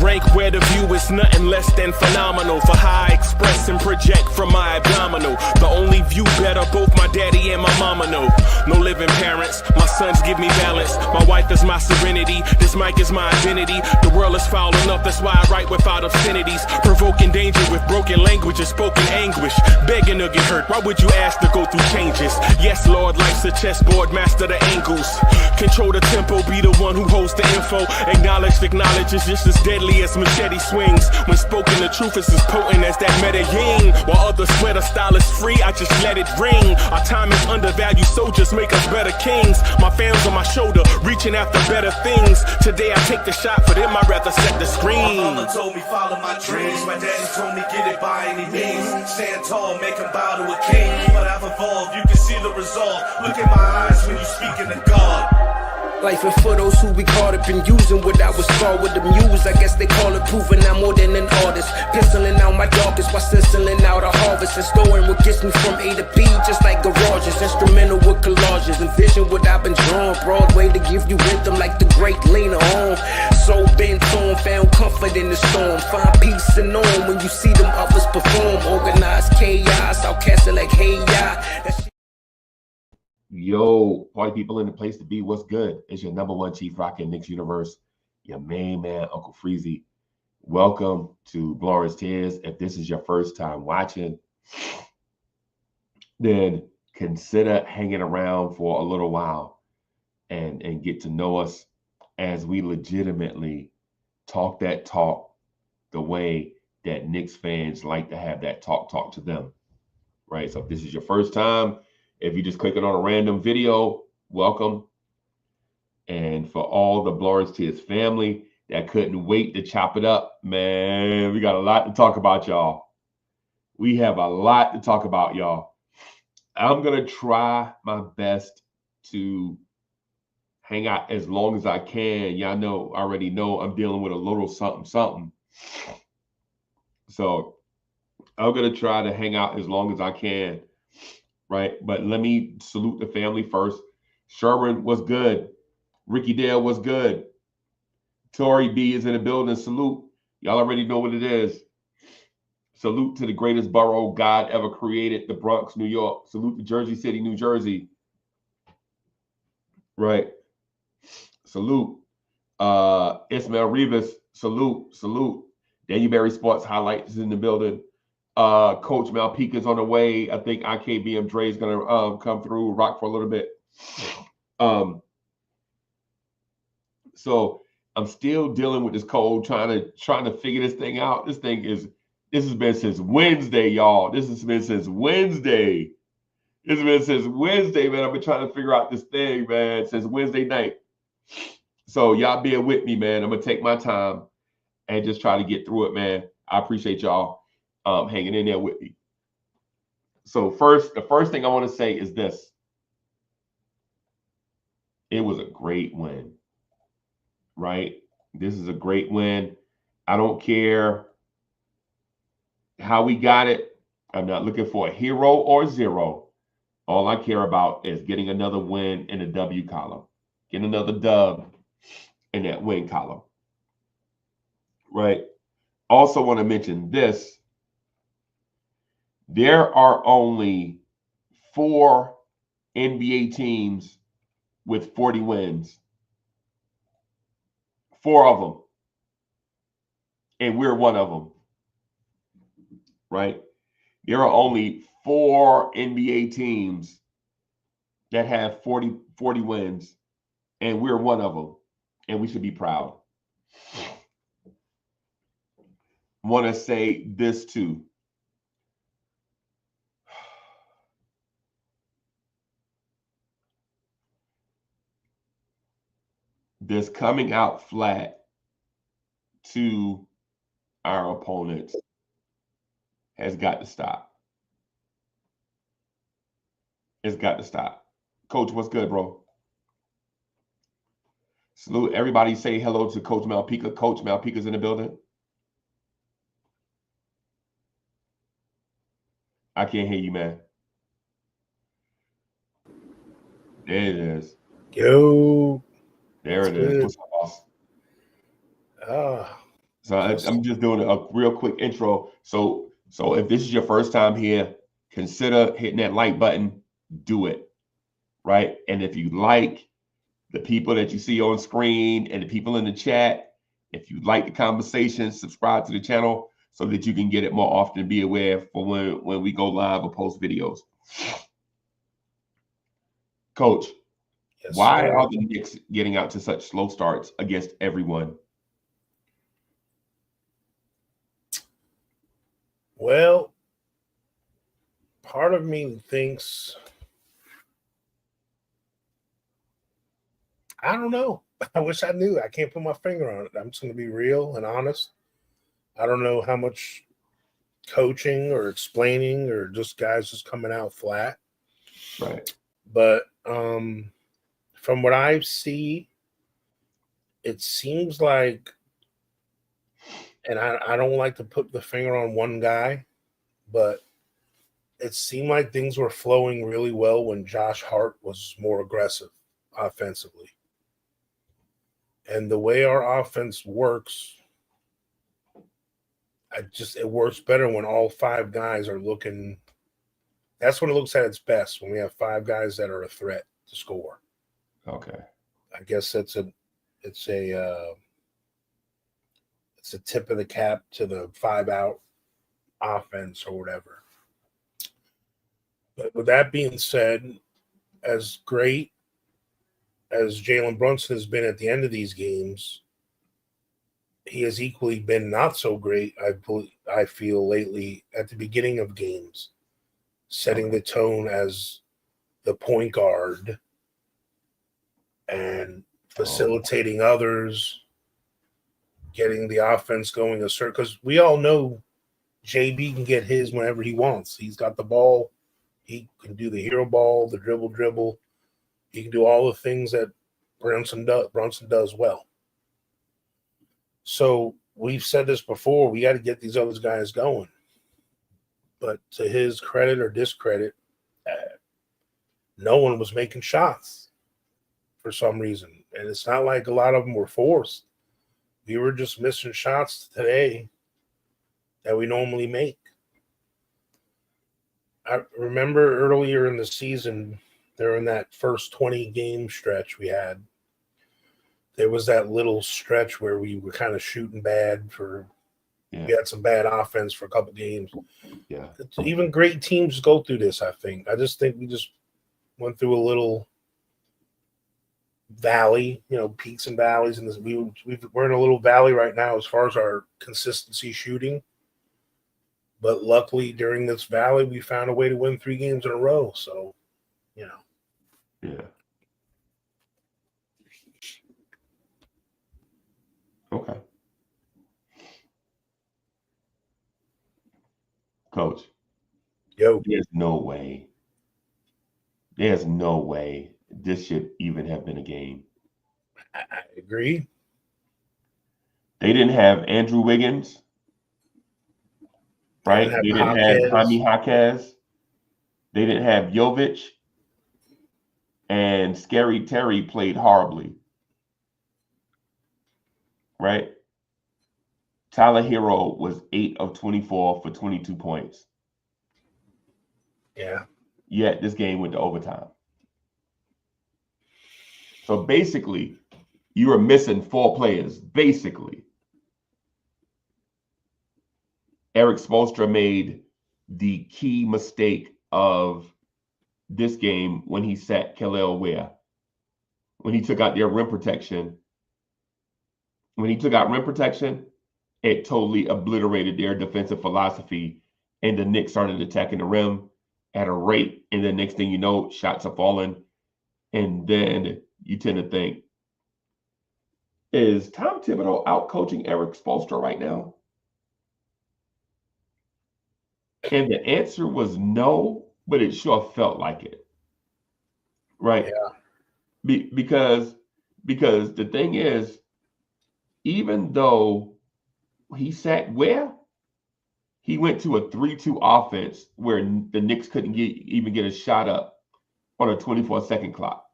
rank where the view is nothing less than phenomenal. For how I express and project from my abdominal. The only view better, both my daddy and my mama know. No living parents, my sons give me balance. My wife is my serenity, this mic is my identity. The world is foul enough, that's why I write without obscenities. Provoking danger with broken language and spoken anguish. Begging to get hurt, why would you ask to go through changes? Yes, Lord, life's a chessboard, master the angles. Control the tempo, be the one who holds the info. Acknowledge is just as deadly as machete swings. When spoken, the truth is as potent as that Medellin. While others swear the style is free, I just let it ring. Our time is undervalued, soldiers make us better kings. My fans on my shoulder, reaching after better things. Today I take the shot, for them I'd rather set the screen. My mama told me follow my dreams. My daddy told me get it by any means. Stand tall, make him bow to a king. But I've evolved, you can see the resolve. Look in my eyes when you speaking to God. Life and for those who we caught up in using what I was scarred with the muse. I guess they call it proving I'm more than an artist. Penciling out my darkest while stenciling out a harvest. And storing what gets me from A to B, just like garages. Instrumental with collages. Envision what I've been drawing. Broadway to give you rhythm like the great Lena Horne. So bent on, found comfort in the storm. Find peace and on when you see them others perform. Organized chaos, outcasted like hey ya. Yo, party people in the place to be. What's good? It's your number one chief rocker in Knicks universe, your main man, Uncle Freezy. Welcome to Glorious Tears. If this is your first time watching, then consider hanging around for a little while and get to know us as we legitimately talk that talk the way that Knicks fans like to have that talk to them, right? So if this is your first time, if you just clicking on a random video, welcome. And for all the Glorious Tears family that couldn't wait to chop it up, man, we got a lot to talk about, y'all. We have a lot to talk about, y'all. I'm going to try my best to hang out as long as I can. Y'all already know I'm dealing with a little something. So I'm going to try to hang out as long as I can. Right, but let me salute the family first. Sherwin was good. Ricky Dale was good. Tori B is in the building. Salute. Y'all already know what it is. Salute to the greatest borough God ever created, the Bronx, New York. Salute to Jersey City, New Jersey. Right. Salute. Ismail Rivas. Salute. Daniel Berry Sports Highlights is in the building. Coach Malpica's on the way. I think IKBM Dre is gonna come through, rock for a little bit. So I'm still dealing with this cold, trying to figure this thing out. This has been since Wednesday, y'all. This has been since Wednesday. Man. I've been trying to figure out this thing, man, since Wednesday night. So y'all bear with me, man. I'm gonna take my time and just try to get through it, man. I appreciate y'all hanging in there with me. So the first thing I want to say is this. It was a great win, right? This is a great win. I don't care how we got it. I'm not looking for a hero or zero. All I care about is getting another win in the W column, getting another dub in that win column, right? Also want to mention this. There are only 4 NBA teams with 40 wins. 4 of them. And we're one of them. Right? There are only 4 NBA teams that have 40 wins. And we're one of them. And we should be proud. Want to say this too. This coming out flat to our opponents has got to stop. It's got to stop. Coach, what's good, bro? Salute. Everybody say hello to Coach Malpica. Coach Malpica's in the building. I can't hear you, man. There it is. Yo. There it is. What's up, boss? So I'm just doing a real quick intro. So if this is your first time here, consider hitting that like button. Do it, right? And if you like the people that you see on screen and the people in the chat, if you like the conversation, subscribe to the channel so that you can get it more often and be aware for when we go live or post videos. Coach, Yes, why sir. are the Knicks getting out to such slow starts against everyone? Well, part of me thinks, I don't know. I wish I knew. I can't put my finger on it. I'm just going to be real and honest. I don't know how much coaching or explaining or just guys just coming out flat. Right. But from what I see, it seems like, and I don't like to put the finger on one guy, but it seemed like things were flowing really well when Josh Hart was more aggressive offensively. And the way our offense works, it works better when all five guys are looking. That's when it looks at its best, when we have five guys that are a threat to score. Okay. I guess it's a tip of the cap to the 5-out offense or whatever. But with that being said, as great as Jalen Brunson has been at the end of these games, he has equally been not so great, I feel, lately at the beginning of games, setting the tone as the point guard and facilitating others, getting the offense going a certain, because we all know JB can get his whenever he wants. He's got the ball. He can do the hero ball, the dribble. He can do all the things that Brunson does well. So we've said this before. We got to get these other guys going. But to his credit or discredit, no one was making shots for some reason. And it's not like a lot of them were forced. We were just missing shots today that we normally make. I remember earlier in the season, during that first 20-game stretch we had, there was that little stretch where we were kind of shooting bad we had some bad offense for a couple games. Yeah. Even great teams go through this, I think. I just think we just went through a little valley, peaks and valleys. And we're in a little valley right now as far as our consistency shooting. But luckily, during this valley, we found a way to win 3 games in a row. So, Yeah. Okay. Coach, there's no way this should even have been a game. I agree. They didn't have Andrew Wiggins, right? They didn't have Jaime Jaquez. They didn't have Jovic. And Scary Terry played horribly, right? Tyler Hero was 8 of 24 for 22 points. Yeah. Yet this game went to overtime. So basically, you were missing 4 players. Basically, Eric Spoelstra made the key mistake of this game when he sat Kel'el Ware. When he took out their rim protection. When he took out rim protection, it totally obliterated their defensive philosophy, and the Knicks started attacking the rim at a rate, and the next thing you know, shots are falling, and then you tend to think, is Tom Thibodeau out coaching Eric Spoelstra right now? And the answer was no, but it sure felt like it, right? Yeah. Because the thing is, even though he sat where? He went to a 3-2 offense where the Knicks couldn't even get a shot up on a 24-second clock.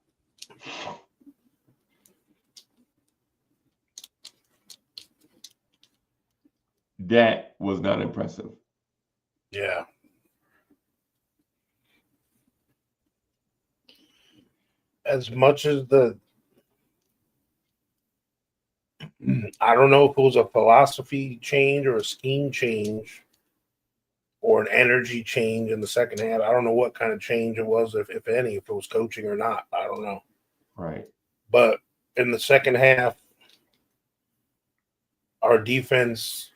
That was not impressive. Yeah. As much as I don't know if it was a philosophy change or a scheme change or an energy change in the second half. I don't know what kind of change it was, if any, if it was coaching or not. I don't know. Right. But in the second half, our defense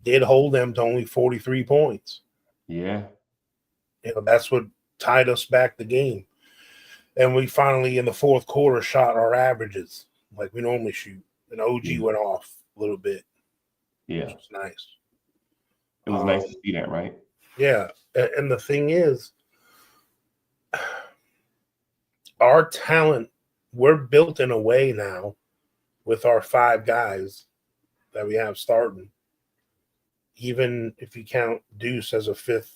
did hold them to only 43 points. Yeah. That's what tied us back the game. And we finally, in the fourth quarter, shot our averages like we normally shoot. And OG went off a little bit, Yeah. which was nice. It was nice to see that, right? Yeah. And the thing is, our talent, we're built in a way now with our 5 guys that we have starting. Even if you count Deuce as a 5th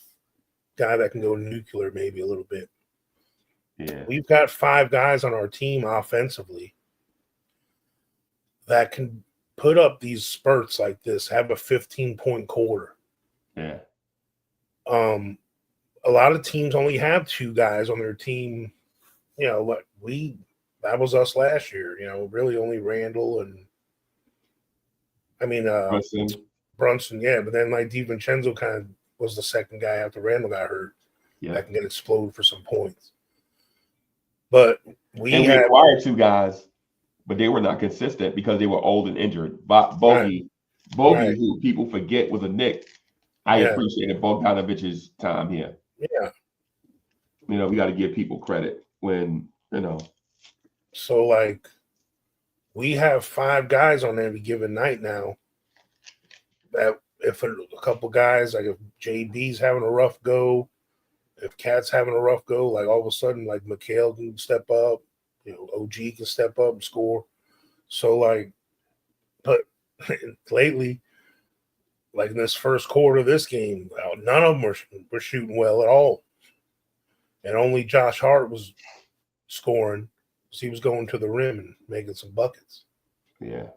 guy that can go nuclear maybe a little bit. Yeah. We've got 5 guys on our team offensively that can put up these spurts like this, have a 15-point quarter. Yeah. A lot of teams only have 2 guys on their team. That was us last year. Really only Randall and Brunson. Yeah, but then like DiVincenzo kind of was the second guy after Randall got hurt. Yeah. That can get explode for some points. But we acquired 2 guys, but they were not consistent because they were old and injured. Bogey, who people forget was a Knick. I appreciated Bogdanovich's time here. Yeah. We got to give people credit when, So, like, we have 5 guys on every given night now that if a couple guys, like if JB's having a rough go, if Cat's having a rough go, like all of a sudden, like Mikhail can step up, OG can step up and score. So, like, but lately, like in this first quarter of this game, none of them were shooting well at all. And only Josh Hart was scoring because he was going to the rim and making some buckets. Yeah.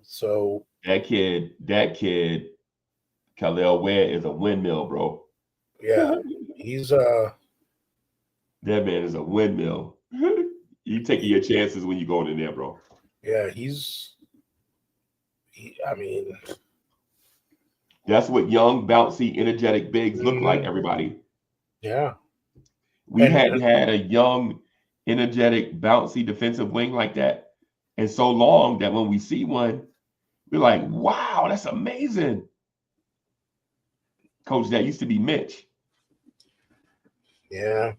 So that kid, Khalil Ware is a windmill, bro. Yeah. He's that man is a windmill. You taking your chances when you going in there, bro. Yeah, that's what young, bouncy, energetic bigs look like, everybody. Yeah. We hadn't had a young, energetic, bouncy defensive wing like that in so long that when we see one, we're like, wow, that's amazing. Coach, that used to be Mitch. Yeah.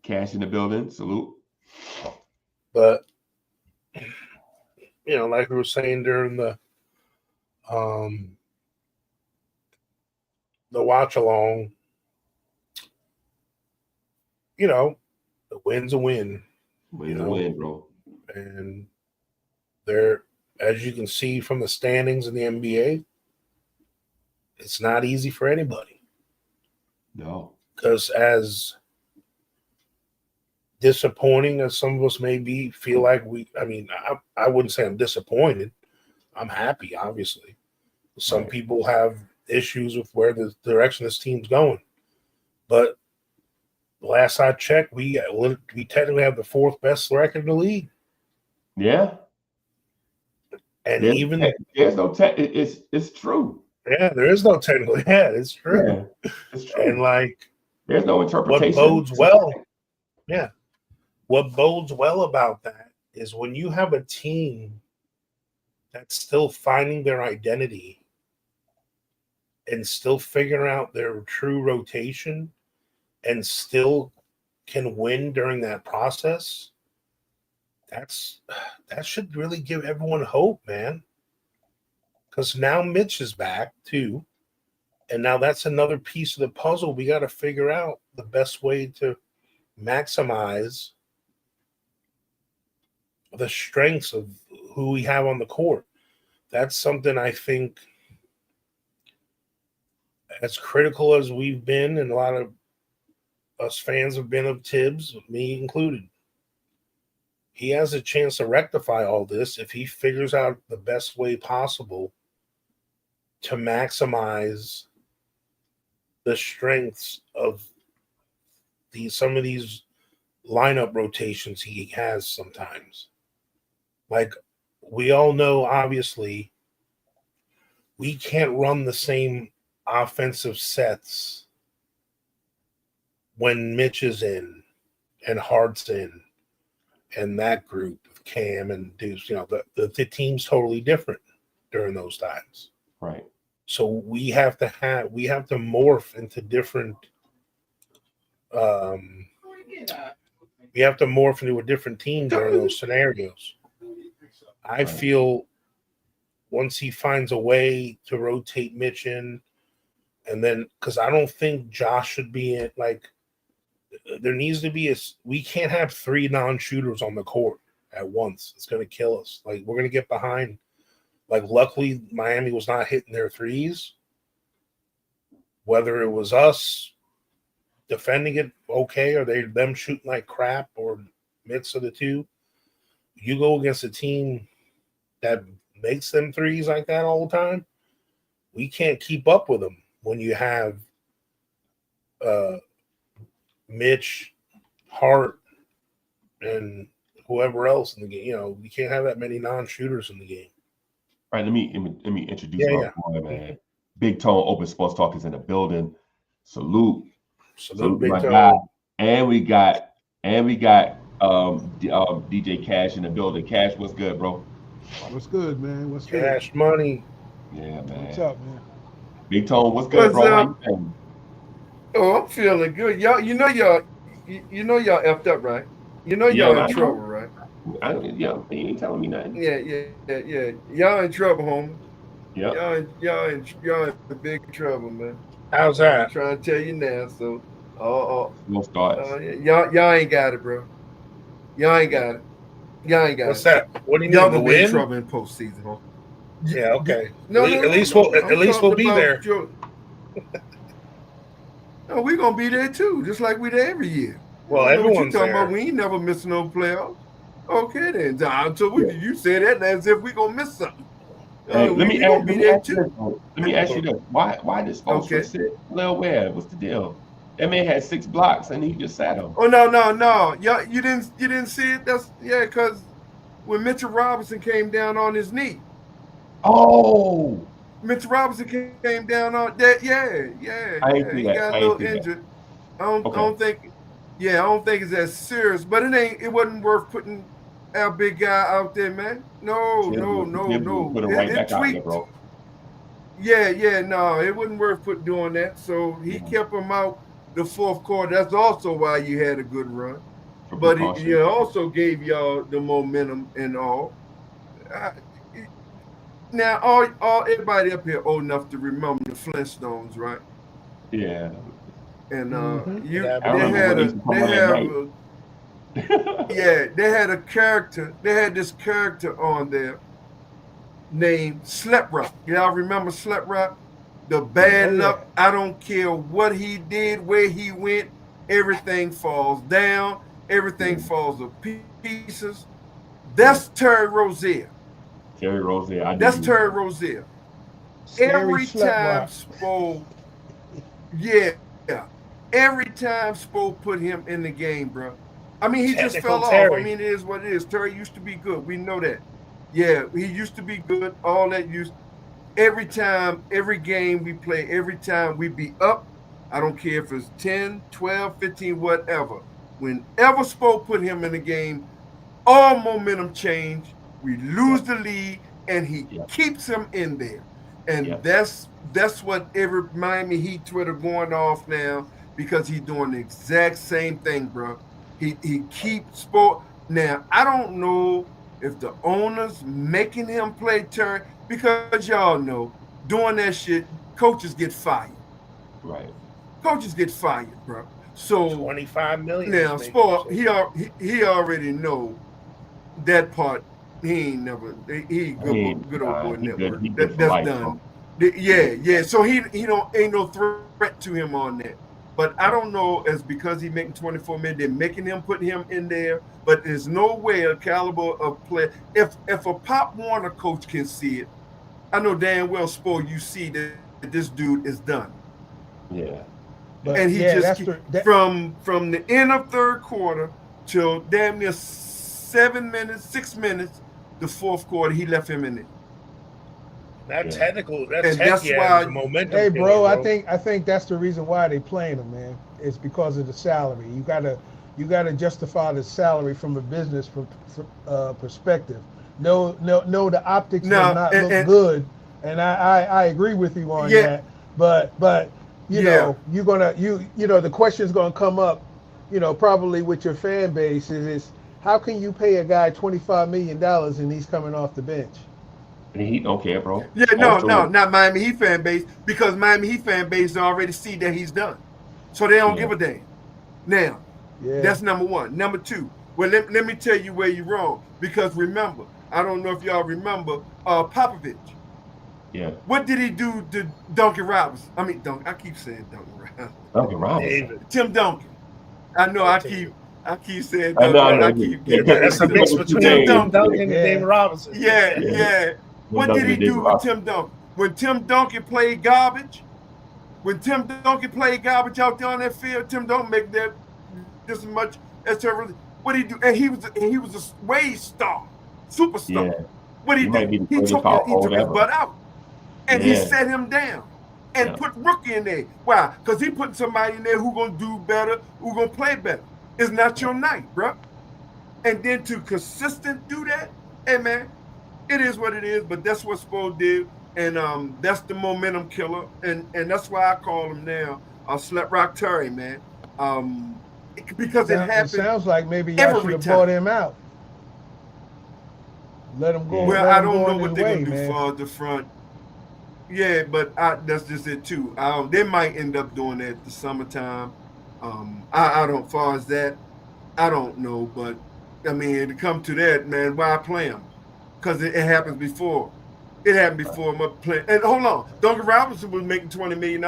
Cash in the building. Salute. But, like we were saying during the watch along, the win's a win. Win's a win, bro. And there, as you can see from the standings in the NBA, it's not easy for anybody. No. Because as disappointing as some of us may feel like I wouldn't say I'm disappointed. I'm happy, obviously. Some people have issues with where the direction this team's going. But last I checked, we technically have the 4th best record in the league. Yeah. And there's no it's true. Yeah, there is no technical. Yeah, it's true. Yeah, it's true. And like, there's no interpretation. What bodes well. Yeah. What bodes well about that is when you have a team that's still finding their identity and still figuring out their true rotation and still can win during that process, that should really give everyone hope, man. Because now Mitch is back too. And now that's another piece of the puzzle. We got to figure out the best way to maximize the strengths of who we have on the court. That's something I think, as critical as we've been, and a lot of us fans have been of Tibbs, me included. he has a chance to rectify all this if he figures out the best way possible to maximize the strengths of some of these lineup rotations he has sometimes. Like, we all know, obviously, we can't run the same offensive sets when Mitch is in and Hart's in and that group of Cam and Deuce. You know, the team's totally different during those times. Right. So we have to morph into different we have to morph into a different team during those scenarios. I feel once he finds a way to rotate Mitch in, and then because I don't think Josh should be in, like, there needs to be we can't have 3 non-shooters on the court at once. It's going to kill us. Like, we're going to get behind. Like, luckily, Miami was not hitting their threes. Whether it was us defending it okay, or them shooting like crap, or mix of the two, you go against a team that makes them threes like that all the time, we can't keep up with them when you have Mitch, Hart, and whoever else in the game. You know, we can't have that many non-shooters in the game. All right, let me introduce my boy, man. Big Tone Open Sports Talk is in the building. Salute Big my Tone. guy. And we got DJ Cash in the building. Cash, what's good, bro? What's good, man? What's good? Cash Money. Yeah, man. What's up, man? Big Tone, what's good, bro? How you feeling? Oh, I'm feeling good. Y'all effed up, right? You know y'all in trouble, right? You ain't telling me nothing. Yeah. Y'all in trouble, homie. Yeah. Y'all in big trouble, man. How's that? I'm trying to tell you now. So, No starts. y'all ain't got it, bro. Y'all ain't got it. What's that? What do you Y'all need to gonna be in win? trouble in postseason, huh? Yeah, okay. No, at least we'll be there. No, we're gonna be there too, just like we there every year. Well, What everyone's you talking there. about? We ain't never missing no playoffs. Okay then. You said that as if we gonna miss something. Hey, let me ask you this. Why did Spoelstra sit Lil Webb? What's the deal? That man had 6 blocks and he just sat him. Oh no. Y'all, you didn't see it? Because when Mitchell Robinson came down on his knee. Oh, Mitchell Robinson came down on that. Yeah. He got a little injured. I don't think it's that serious, but it wasn't worth putting our big guy out there, man. No. Put him right back out there, bro. Yeah, no, it wasn't worth doing that. So he kept him out the fourth quarter. That's also why you had a good run. But he also gave y'all the momentum and all. Now, all everybody up here old enough to remember the Flintstones, right? Yeah. And they had a character. They had this character on there named Slap Rock. Y'all remember Slap Rock? The bad luck. I don't care what he did, where he went, everything falls down. Everything falls to pieces. That's Terry Rozier. Terry Rozier. That's Terry Rozier. Every time Spo, every time Spo put him in the game, bro. I mean, he just fell off. I mean, it is what it is. Terry used to be good. We know that. Yeah, he used to be good. All that used. Every time, every game we play, every time we be up, I don't care if it's 10, 12, 15, whatever. Whenever Spo put him in the game, all momentum change. We lose the lead, and he keeps him in there. And that's what every Miami Heat Twitter going off now, because he's doing the exact same thing, bro. He keeps Spo. Now, I don't know if the owners making him play Terry, because y'all know, doing that shit, coaches get fired. Right. Coaches get fired, bro. So $25 million. Now, Spo, he already know that part. He ain't never. He good old boy network. That's done. Yeah. So he don't ain't no threat to him on that. But I don't know as because he's making 24 million, they're making him put him in there. But there's no way a caliber of player. If a Pop Warner coach can see it, I know damn well, Spo, you see that this dude is done. Yeah. But And he just from the end of third quarter till damn near 6 minutes, the fourth quarter, he left him in there. That's technical. That's why momentum. Hey, bro, I think that's the reason why they playing him, man. It's because of the salary. You gotta justify the salary from a business perspective. No, the optics do not look good, and I agree with you on that. But you know, the question's gonna come up, probably with your fan base is how can you pay a guy $25 million and he's coming off the bench? And he don't care, bro. Yeah, no, not Miami Heat fan base, because Miami Heat fan base already see that he's done, so they don't give a damn. Now, that's number one. Number two, well, let me tell you where you're wrong, because remember, I don't know if y'all remember Popovich. Yeah. What did he do to Duncan Robinson? I mean, I keep saying Duncan Robinson. Duncan Robinson. Tim Duncan. I know. I keep saying Duncan. I keep getting that's a mix between Tim Duncan and David Robinson. Yeah. What did he do with Tim Duncan? When Tim Duncan played garbage, out there on that field, Tim Duncan make that just as much as Trevor. What did he do? And he was a wave star, superstar. Yeah. What did he do? He took his butt out. And he set him down and put rookie in there. Why? Because he put somebody in there who gonna do better, who gonna play better. It's not your night, bro. And then to consistent do that, hey man, it is what it is. But that's what Spo did, and that's the momentum killer, and that's why I call him now Slut Rock Terry, man. Because it happens. It sounds like maybe y'all should have bought him out. Let him go. Well, I don't know what they're gonna do for the front. Yeah, but that's just it too. They might end up doing that the summertime. I don't. Far as that, I don't know. But I mean, to come to that, man, why play him? Because it happens before. It happened before my play. And hold on, Duncan Robinson was making $20 million,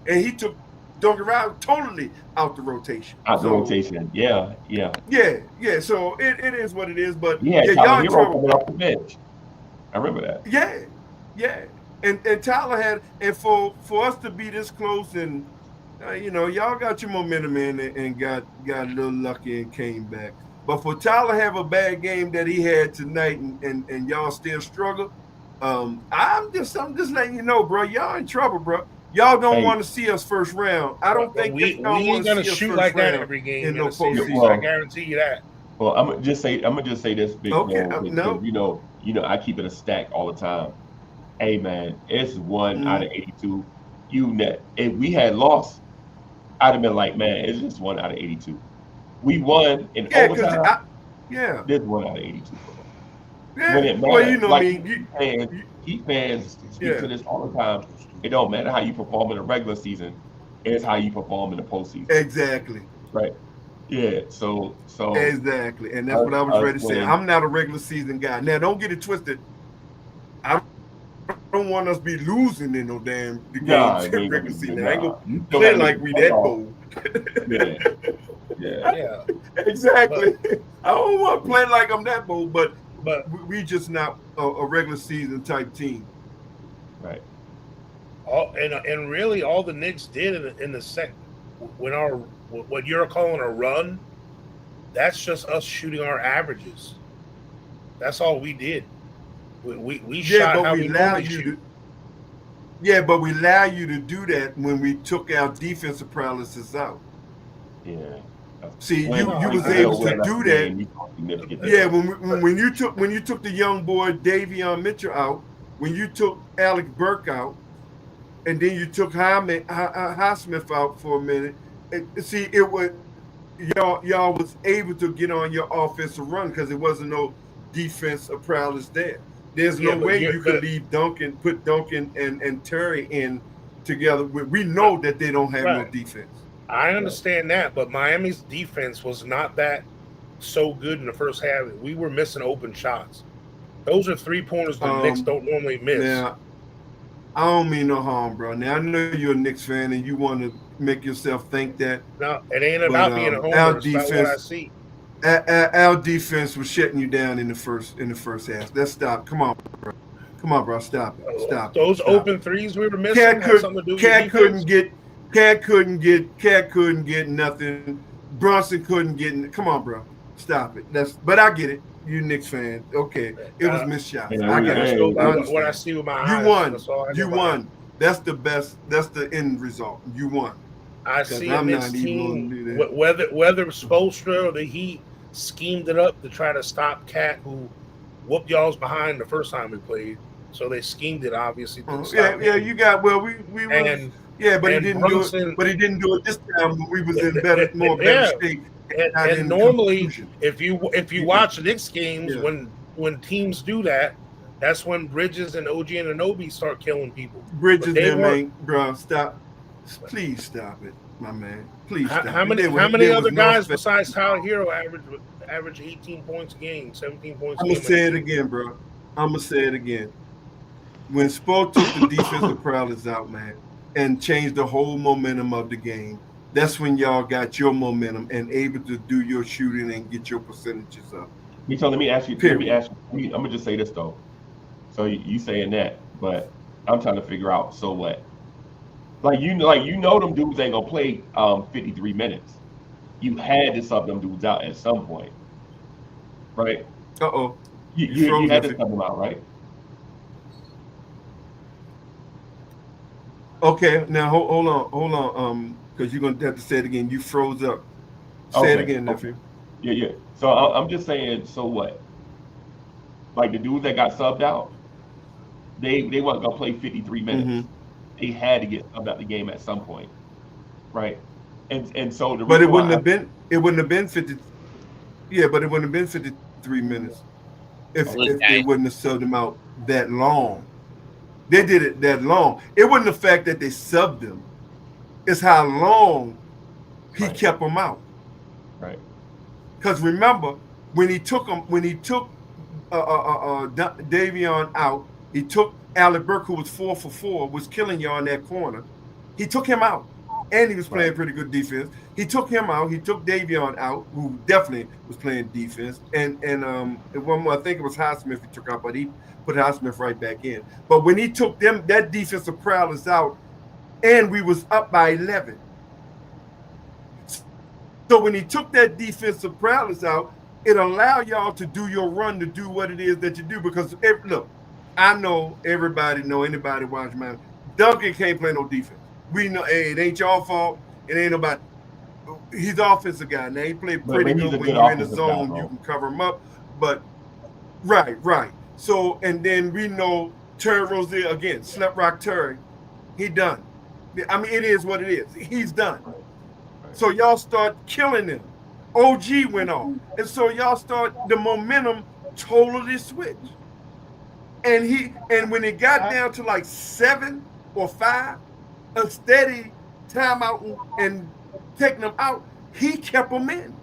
and he took Duncan Robinson totally out the rotation. Yeah. Yeah. So it is what it is. But y'all in trouble coming off the bench. I remember that. Yeah. And Tyler had, and for us to be this close, and y'all got your momentum in and got a little lucky and came back. But for Tyler have a bad game that he had tonight, and y'all still struggle, I'm just letting you know, bro. Y'all in trouble, bro. Y'all don't want to see us first round. I don't think we ain't gonna shoot like that every game in the postseason. I guarantee you that. Well, I'm gonna just say this, Big Bro, because, I keep it a stack all the time. Hey man, it's 1 out of 82. If we had lost, I'd have been like, man, it's just 1 out of 82. We won in overtime. This 1 out of 82. Yeah. When it matters, Heat fans speak to this all the time. It don't matter how you perform in the regular season; it's how you perform in the postseason. Exactly. Right. Yeah. So exactly, and that's what I was ready to say. I'm not a regular season guy. Now, don't get it twisted. I don't want us to be losing in no damn games in regular season. I ain't gonna play like we that bold. Yeah. Exactly. I don't want to play like I'm that bold, but we just not a regular season type team. Right. And really, all the Knicks did in the second, when what you're calling a run, that's just us shooting our averages. That's all we did. We shot how we normally shoot. But we allow you to do that when we took our defensive paralysis out. Yeah. See, you was able to do that. Yeah, when you took the young boy Davion Mitchell out, when you took Alec Burke out, and then you took Highsmith out for a minute. It was y'all was able to get on your offensive run because there wasn't no defense paralysis there. There's no way you could leave put Duncan and Terry in together. We know that they don't have no defense. I understand that, but Miami's defense was not that so good in the first half. We were missing open shots. Those are 3-pointers the Knicks don't normally miss. Yeah, I don't mean no harm, bro. Now I know you're a Knicks fan and you want to make yourself think that. No, it ain't But about being a homer. It's about what I see. Our defense was shutting you down in the first half. Let's stop. Come on, bro. Come on, bro. Stop it. Stop Those it. Stop open it. threes we were missing had something to do with Cat defense. couldn't get nothing. Bronson couldn't get. Come on, bro. Stop it. But I get it. You Knicks fan. Okay. It was missed shots. I got it. What I see with my eyes. You won. That's all I You won. That's the best. That's the end result. You won. I see a Knicks team, whether Spoelstra or the Heat schemed it up to try to stop Cat, who whooped y'all's behind the first time we played. So they schemed it, obviously. Yeah. You got we and, yeah, but he didn't Brunson, do it. But he didn't do it this time when we was in better state. And normally, if you watch the Knicks games, when teams do that, that's when Bridges and OG and Anunoby start killing people. Bridges, them ain't, bro. Stop. Please stop it, my man. Please stop. How many other guys besides Tyler Hero average 18 points a game, 17 points a game? I'm gonna say it again, bro. I'm gonna say it again. When Spo took the defensive paralysis out, man, and changed the whole momentum of the game, that's when y'all got your momentum and able to do your shooting and get your percentages up. So let me ask you. I'm gonna just say this though. So you saying that, but I'm trying to figure out. So what? Like you know them dudes ain't gonna play 53 minutes. You had to sub them dudes out at some point, right? You had to sub them out, right? Okay, now hold on, because you're gonna have to say it again. You froze up. Say it again, nephew. Yeah. So I'm just saying. So what? Like the dudes that got subbed out, they weren't gonna play 53 minutes. Mm-hmm. They had to get subbed out the game at some point, right? And so the but it wouldn't have been 50. Yeah, but it wouldn't have been 53 minutes if they wouldn't have subbed them out that long. They did it that long. It wasn't the fact that they subbed him. It's how long he kept them out. Right. Because remember, when he took Davion out, he took Alec Burke, who was 4 for 4, was killing you on that corner. He took him out. And he was playing pretty good defense. He took him out. He took Davion out, who definitely was playing defense. And one more, I think it was Highsmith he took out, but he put Highsmith right back in. But when he took that defensive paralysis out, and we was up by 11. So when he took that defensive paralysis out, it allowed y'all to do your run, to do what it is that you do. Because look, I know anybody watch man. Duncan can't play no defense. We know, hey, it ain't y'all fault. It ain't nobody. He's offensive guy. Now he played pretty good when you're in the zone. You can cover him up. But right. So and then we know Terry Rozier again, Slap Rock Terry. He done. I mean, it is what it is. He's done. So y'all start killing him. OG went on, and so y'all start the momentum totally switched. And when it got down to like 7 or 5. A steady timeout and taking them out, he kept them in.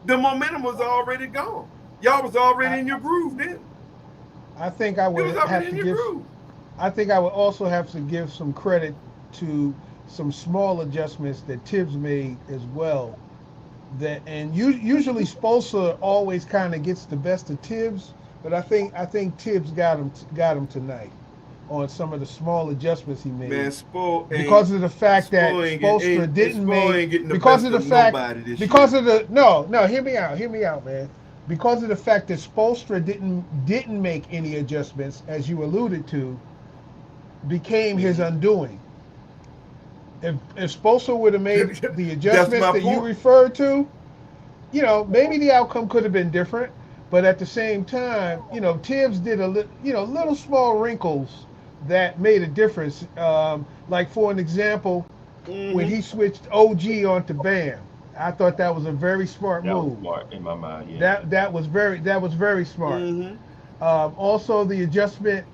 The momentum was already gone. Y'all was already in your groove then. I think I would have to give. I think I would also have to give some credit to some small adjustments that Tibbs made as well. Usually Spoelstra always kind of gets the best of Tibbs, but I think Tibbs got him tonight on some of the small adjustments he made. Man, because of the fact that Spoelstra didn't make, because of the fact, because of the no, hear me out, man. Because of the fact that Spoelstra didn't make any adjustments, as you alluded to, became his undoing. If Spoelstra would have made the adjustments that you referred to, maybe the outcome could have been different. But at the same time, Tibbs did little small wrinkles that made a difference. Like for an example, when he switched OG onto Bam, I thought that was a very smart move. That was smart in my mind. Yeah. That was very smart. Mm-hmm. Also the adjustment,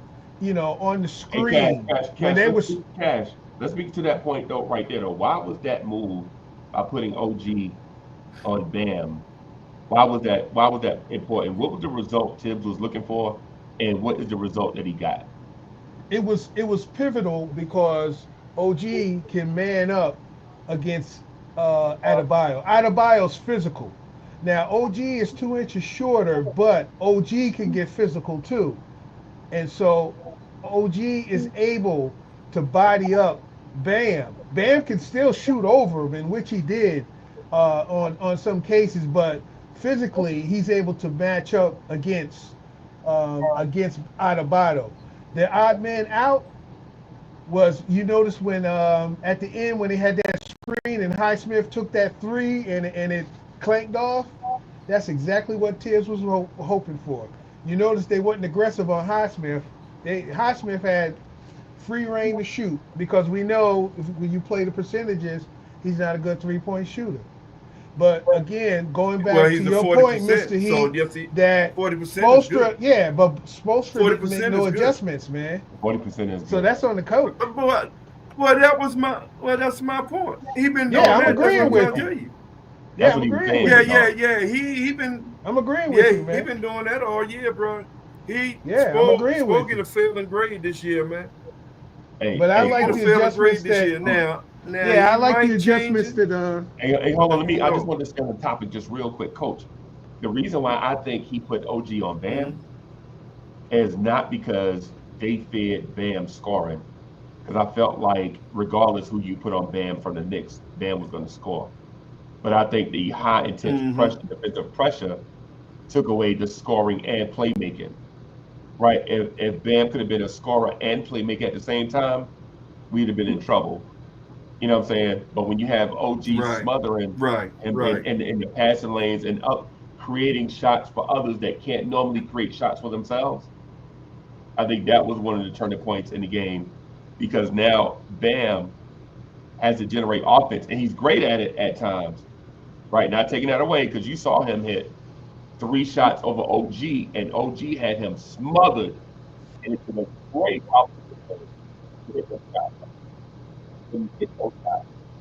on the screen when they was Cash. Let's speak to that point though, right there though. Why was that move by putting OG on Bam? Why was that important? What was the result Tibbs was looking for, and what is the result that he got? it was pivotal because OG can man up against Adebayo. Adebayo's physical. Now OG is 2 inches shorter, but OG can get physical too, and so OG is able to body up Bam. Bam can still shoot over him, in which he did on some cases, but physically he's able to match up against Adebayo. The odd man out was, you notice when at the end when they had that screen and Highsmith took that three and it clanked off. That's exactly what Tibbs was hoping for. You notice they wasn't aggressive on Highsmith. Highsmith had free reign to shoot because we know when you play the percentages, he's not a good 3-point shooter. But again, going back to your point, Mr. Heat, so that 40% Spoelstra, yeah, but Spoelstra didn't make no adjustments, man. 40% is good. So that's on the coach. Well, that's my point. He been doing Yeah, I'm that. agreeing with you. Yeah, I'm agreeing with you. Yeah. He been. I'm agreeing with you, man. He been doing that all year, bro. I'm agreeing with you. Get a failing grade this year, man. But I like the adjustments this year now. Yeah, I like the adjustments that. Hey, hold on. I just want to stay on the topic just real quick, Coach. The reason why I think he put OG on Bam is not because they fed Bam scoring, because I felt like regardless who you put on Bam from the Knicks, Bam was going to score. But I think the high intense pressure, defensive pressure, took away the scoring and playmaking. Right? If Bam could have been a scorer and playmaker at the same time, we'd have been in trouble. You know what I'm saying? But when you have OG smothering in the passing lanes and up creating shots for others that can't normally create shots for themselves, I think that was one of the turning points in the game, because now Bam has to generate offense, and he's great at it at times. Right? Not taking that away, because you saw him hit 3 shots over OG, and OG had him smothered, and it's a great offensive shot.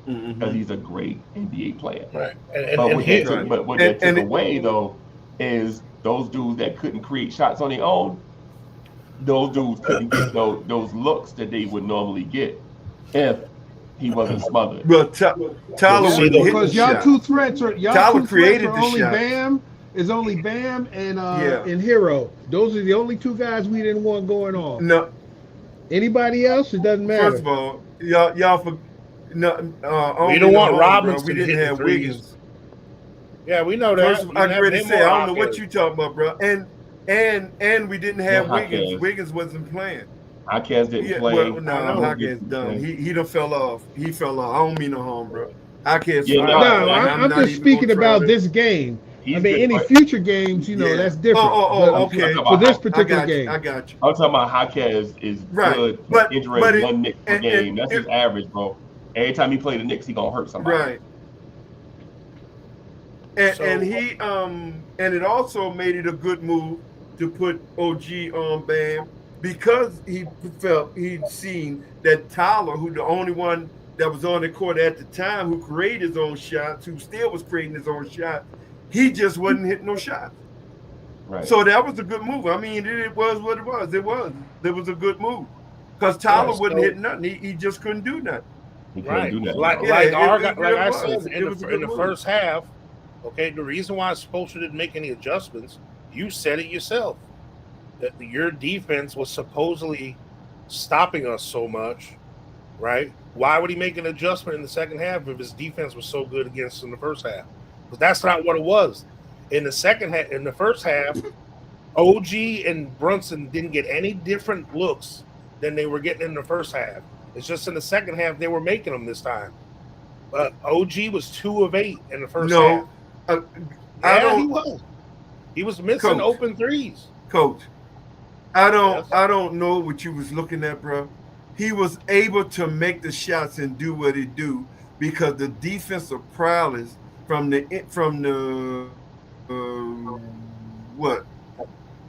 Because he's a great NBA player. Right. But what that took away though is those dudes that couldn't create shots on their own, those dudes couldn't get those looks that they would normally get if he wasn't smothered. Well, Tyler, because y'all two threats are Tyler created the only shot. Bam is only Bam and Hero. Those are the only 2 guys we didn't want going on. No. Anybody else, it doesn't matter. First of all, y'all for no. We don't want Robinson. We didn't have Wiggins. Yeah, we know that. I already said I don't know what you talking about, bro. And we didn't have Wiggins. Jaquez. Wiggins wasn't playing. Jaquez didn't play. Well, no, Jaquez done. He done fell off. He fell off. I don't mean no harm, bro. Jaquez. I'm just speaking about this game. I mean, any future games, that's different. Okay. For this particular game, I got you. I'm talking about Jaquez is good, but injuring 1 Knicks per game. That's his average, bro. Every time he play the Knicks, he gonna hurt somebody. Right. And he and it also made it a good move to put OG on Bam, because he felt he'd seen that Tyler, who the only one that was on the court at the time who created his own shots, who still was creating his own shots, he just wasn't hitting no shots. Right. So that was a good move. I mean, it was what it was. It was a good move, because Tyler wasn't hitting nothing. He just couldn't do nothing. He couldn't do nothing. Like I said in the first half. Okay, the reason why Spoelstra didn't make any adjustments, you said it yourself, that your defense was supposedly stopping us so much, right? Why would he make an adjustment in the second half if his defense was so good against in the first half? Because that's not what it was. In the first half, OG and Brunson didn't get any different looks than they were getting in the first half. It's just in the second half they were making them this time. But OG was 2 of 8 in the first half. He was missing open threes. Coach, I don't know what you was looking at, bro. He was able to make the shots and do what he do because the defensive prowess from the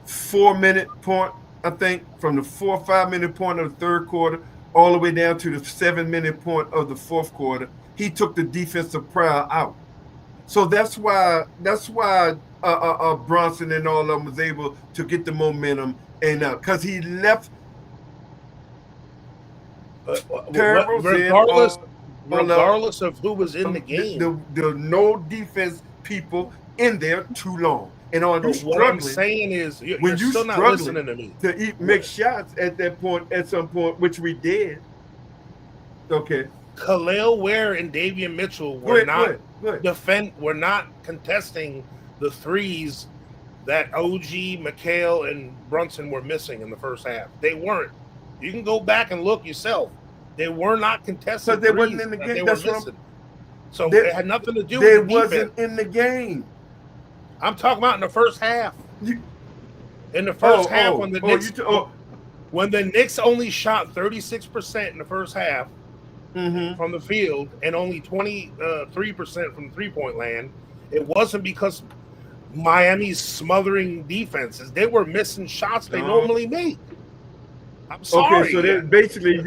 4-minute point, I think, from the 4 or 5 minute point of the third quarter all the way down to the 7-minute point of the fourth quarter, he took the defensive prowl out. So that's why Bronson and all of them was able to get the momentum, and because he left regardless of who was in the game, the no defense people in there too long. And on you what I'm saying is, when you're still not listening to me. To make shots at that point, at some point, which we did. Okay. Khalil Ware and Davian Mitchell were were not contesting the threes that OG, McHale, and Brunson were missing in the first half. They weren't. You can go back and look yourself. They were not contesting. So they wasn't in the game. That's missing. So it had nothing to do with the defense. They wasn't in the game. I'm talking about in the first half. In the first half, when the Knicks only shot 36% in the first half from the field and only 23% from 3-point land, it wasn't because Miami's smothering defenses. They were missing shots they normally make. I'm sorry. Okay, so then basically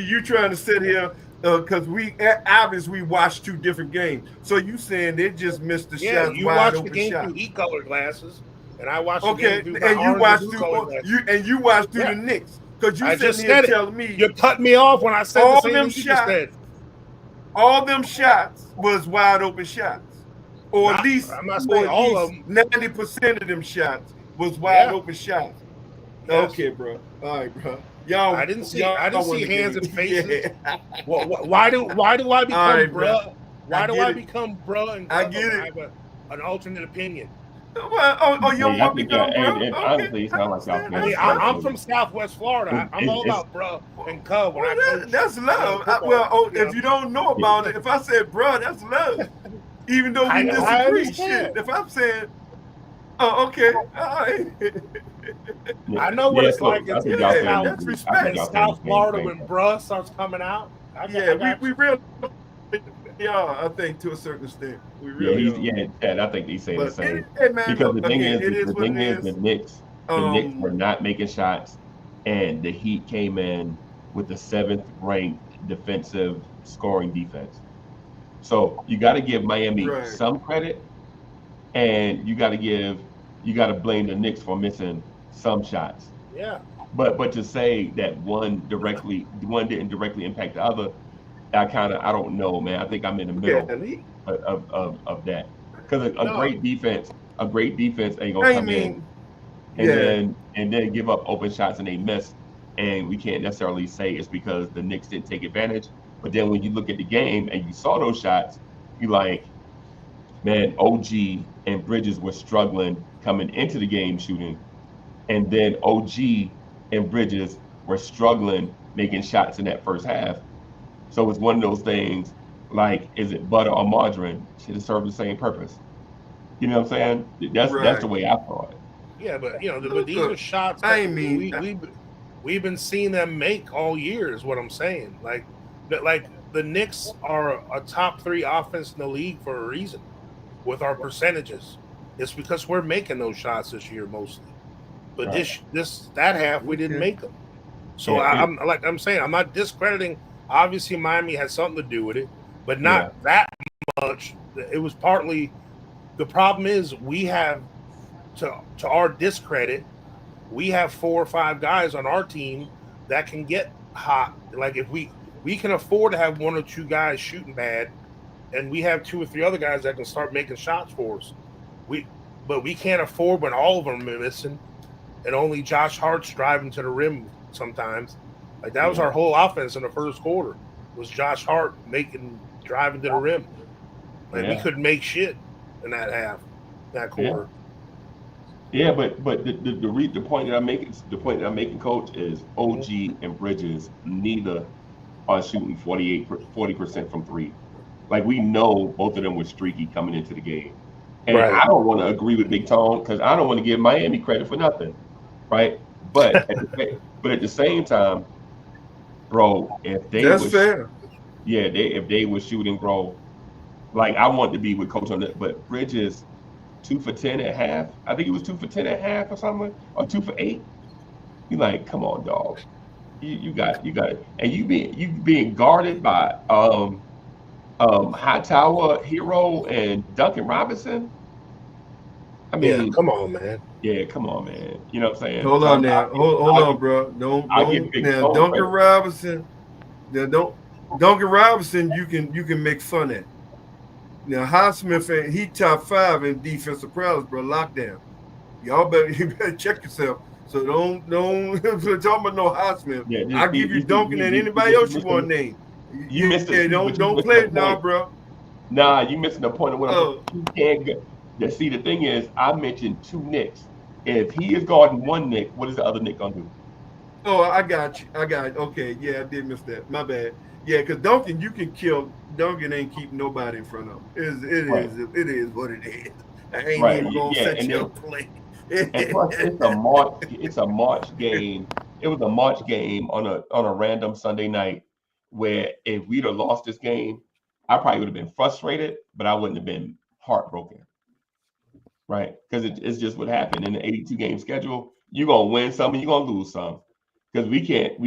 you trying to sit here because we obviously watched two different games. So you saying they just missed the shots? You watched the game through heat-colored glasses, and I watched the game through you watched through the Knicks because you sitting here telling me you cut me off when I said all the same thing you just said. All them shots was wide open shots, or at least I'm not saying all of them. 90% of them shots was wide open shots. Yes. Okay, bro. All right, bro. Y'all, I didn't see hands and faces. Yeah. Why do I become bruh? Why do I become bruh? And I get it. I have an alternate opinion. Well, you want to become bruh? And honestly, it's not like South I'm from Southwest Florida. I'm all about bruh and cub. That's love. If you don't know about it, if I said bruh, that's love. Even though we disagree, shit. If I'm saying, okay, all right. I know what it's like in that's respect. South Florida when bruh starts coming out. We really are, I think, to a certain extent. We really are. And I think he's saying the same. Because the thing is, the Knicks were not making shots, and the Heat came in with the 7th ranked defensive scoring defense. So you got to give Miami some credit, and you got to blame the Knicks for missing some shots. Yeah. But to say that one didn't directly impact the other, I don't know, man. I think I'm in the middle of that. Because a great defense ain't gonna come in and then give up open shots and they miss. And we can't necessarily say it's because the Knicks didn't take advantage. But then when you look at the game and you saw those shots, you like, man, OG and Bridges were struggling coming into the game shooting. And then OG and Bridges were struggling making shots in that first half. So it's one of those things like, is it butter or margarine? Should it serve the same purpose? You know what I'm saying? That's the way I thought it. Yeah, but these are shots we've been seeing them make all year is what I'm saying. Like the Knicks are a top 3 offense in the league for a reason with our percentages. It's because we're making those shots this year mostly. But that half we didn't make them. So I'm not discrediting. Obviously, Miami had something to do with it, but not that much. It was partly the problem is we have to our discredit, we have 4 or 5 guys on our team that can get hot. Like if we can afford to have 1 or 2 guys shooting bad, and we have 2 or 3 other guys that can start making shots for us. But we can't afford when all of them are missing, and only Josh Hart's driving to the rim sometimes. Like that was our whole offense in the first quarter was Josh Hart driving to the rim. Like we couldn't make shit in that quarter. Yeah, but the point that I'm making, Coach, is OG and Bridges neither are shooting 40% from 3. Like we know both of them were streaky coming into the game. And I don't want to agree with Big Tone because I don't want to give Miami credit for nothing, right? But at the same time, bro, if they were shooting, bro, like I want to be with Coach on that. But Bridges, 2 for 10 at half. I think he was 2 for 10 at half or something, or 2 for 8. You like, come on, dog. You got it. And you being guarded by Hightower, Hero, and Duncan Robinson. I mean, come on, man. Yeah, come on, man. You know what I'm saying? Hold on now. Hold I'll on, give, bro. Don't I'll give Big now Stone Duncan credit. Robinson. Now Duncan Robinson you can make fun at. Now Highsmith, he top 5 in defensive prowess, bro. Lockdown. You better check yourself. So don't talk about no Highsmith. Yeah, I give you Duncan and anybody else you want to name. You missed it. Yeah, But you don't missing play the it now, point. bro. Nah, you missing the point of what I'm saying. Oh, You can't go. Yeah, see, the thing is, I mentioned 2 Knicks. If he is guarding 1 Knick, what is the other Knick gonna do? oh, I got you. I got it. Okay, yeah, I did miss that. My bad. Yeah, because Duncan, you can kill. Duncan ain't keeping nobody in front of him. Right, It is what it is. I ain't right. even gonna Yeah, set and you then up play. and plus it's a March game. It was a March game on a random Sunday night where if we'd have lost this game, I probably would have been frustrated, but I wouldn't have been heartbroken. Right? Because it's just what happened in the 82 game schedule. You're gonna win some and you're gonna lose some. Because we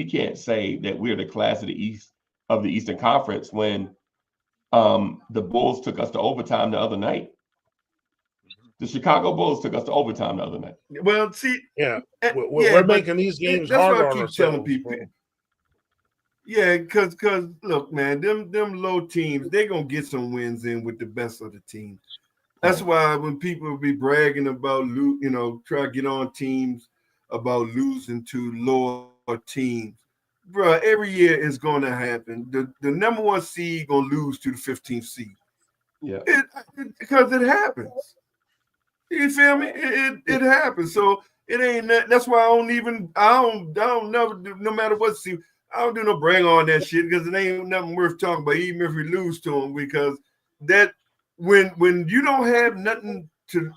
can't say that we're the class of the East of the Eastern Conference when the Bulls took us to overtime the other night. The Chicago Bulls took us to overtime the other night. Well, see, Yeah, yeah, we're making these games that's harder what I on keep ourselves, telling people. bro. Yeah, cause look, man, them low teams, they gonna get some wins in with the best of the teams. That's why when people be bragging about try to get on teams about losing to lower teams, bro, every year it's gonna happen. The number 1 seed gonna lose to the 15th seed. Yeah. Because it happens. You feel me? It happens. So it ain't that. That's why I don't never do, no matter what seed. I don't do no brag on that shit because it ain't nothing worth talking about, even if we lose to them, because that when you don't have nothing to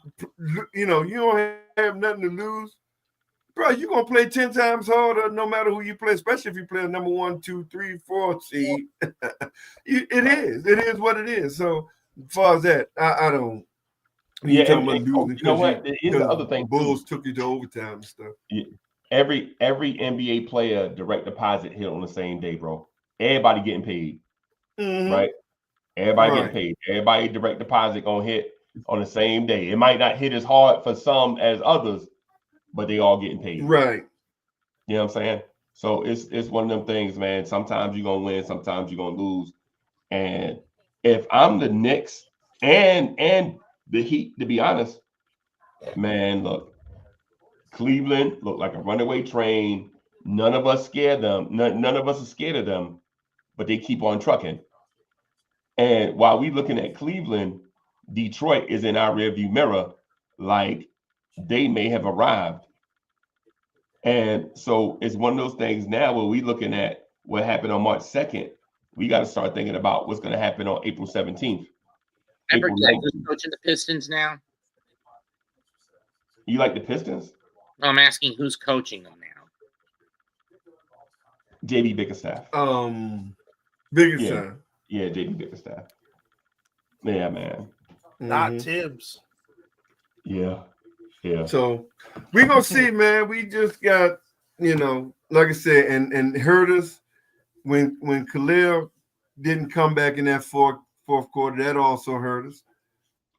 you don't have nothing to lose, bro, you're gonna play 10 times harder no matter who you play, especially if you play a number 1, 2, 3, 4 seed. It is what it is. So as far as that, I don't Yeah, talking about and losing you know what? Here's the because other thing Bulls too. took you to overtime and stuff. Yeah, every NBA player direct deposit hit on the same day, bro. Everybody getting paid, right? Everybody getting Right. paid. Everybody direct deposit gonna hit on the same day. It might not hit as hard for some as others, but they all getting paid. Right. You know what I'm saying? So it's one of them things, man. Sometimes you're gonna win, sometimes you're gonna lose. And if I'm the Knicks and the Heat, to be honest, man, look, Cleveland looked like a runaway train. None of us scared them. None of us are scared of them, but they keep on trucking. And while we looking at Cleveland, Detroit is in our rearview mirror, like they may have arrived. And so it's one of those things now where we looking at what happened on March 2nd. We got to start thinking about what's going to happen on April 17th. I forget who's coaching the Pistons now. You like the Pistons? No, I'm asking who's coaching them now. JB Bickerstaff. Bickerstaff. Yeah, JB Bickerstaff. Yeah, man. Not Tibbs. Yeah. So we gonna see, man. We just got, like I said, and hurt us when Khalil didn't come back in that fourth quarter. That also hurt us.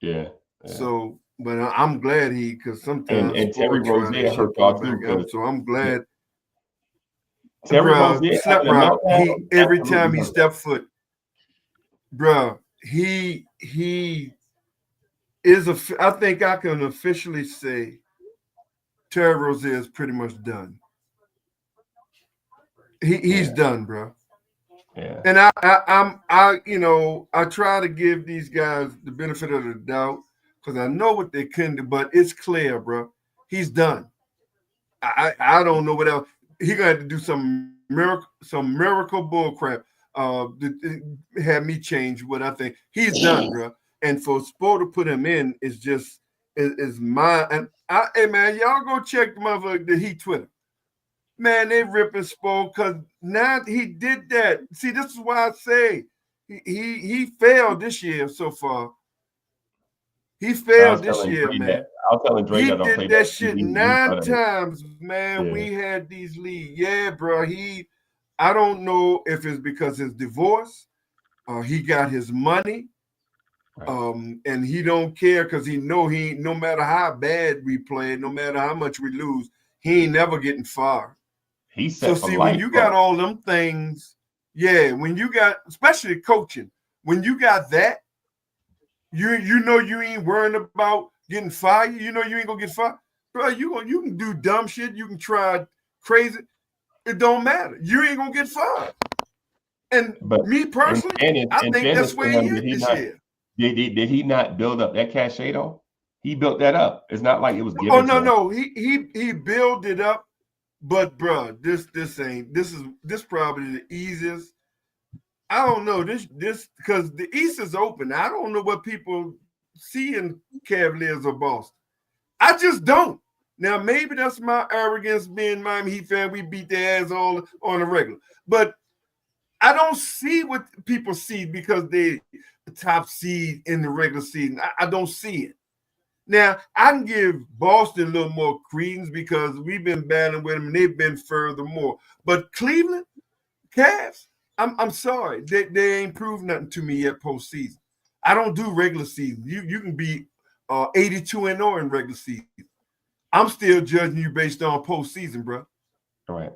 Yeah. So, but I'm glad because sometimes and Terry Rozier hurt y'all too. So I'm glad. Terry Rozier slept right. Every time he stepped foot, bro, he is I think I can officially say Terry Rozier is pretty much done. He's done, bro. Yeah. And I try to give these guys the benefit of the doubt because I know what they can do, but it's clear, bro. He's done. I don't know what else. He gonna have to do some miracle bull crap. Have me change what I think. He's done, bro. And for Spo to put him in is just is my and hey man, y'all go check the motherfucker the Heat Twitter. Man, they ripping Spo because now he did that. See, this is why I say he failed this year so far. He failed this year, man. I'll tell Dre he that did that shit 9 times, man. Yeah. We had these leads. Yeah, bro. I don't know if it's because his divorce or he got his money And he don't care because he no matter how bad we play, no matter how much we lose, he ain't never getting fired. He set so for see life, when you got all them things, when you got especially coaching, when you got that, you know you ain't worrying about getting fired. You know you ain't gonna get fired, bro. You can do dumb shit. You can try crazy. It don't matter. You ain't gonna get fired. And me personally, I think that's where he is this year. Did he not build up that cachet though? He built that up. It's not like it was given. Oh no, he built it up, but bro, this probably the easiest. I don't know this because the East is open. I don't know what people see in Cavaliers or Boston. I just don't. Now maybe that's my arrogance being Miami Heat fan. We beat their ass all on the regular, but I don't see what people see because they the top seed in the regular season. I don't see it. Now, I can give Boston a little more credence because we've been battling with them and they've been furthermore. But Cleveland, Cavs, I'm sorry. They ain't proved nothing to me yet postseason. I don't do regular season. You can be 82-0 in regular season. I'm still judging you based on postseason, bro. Right.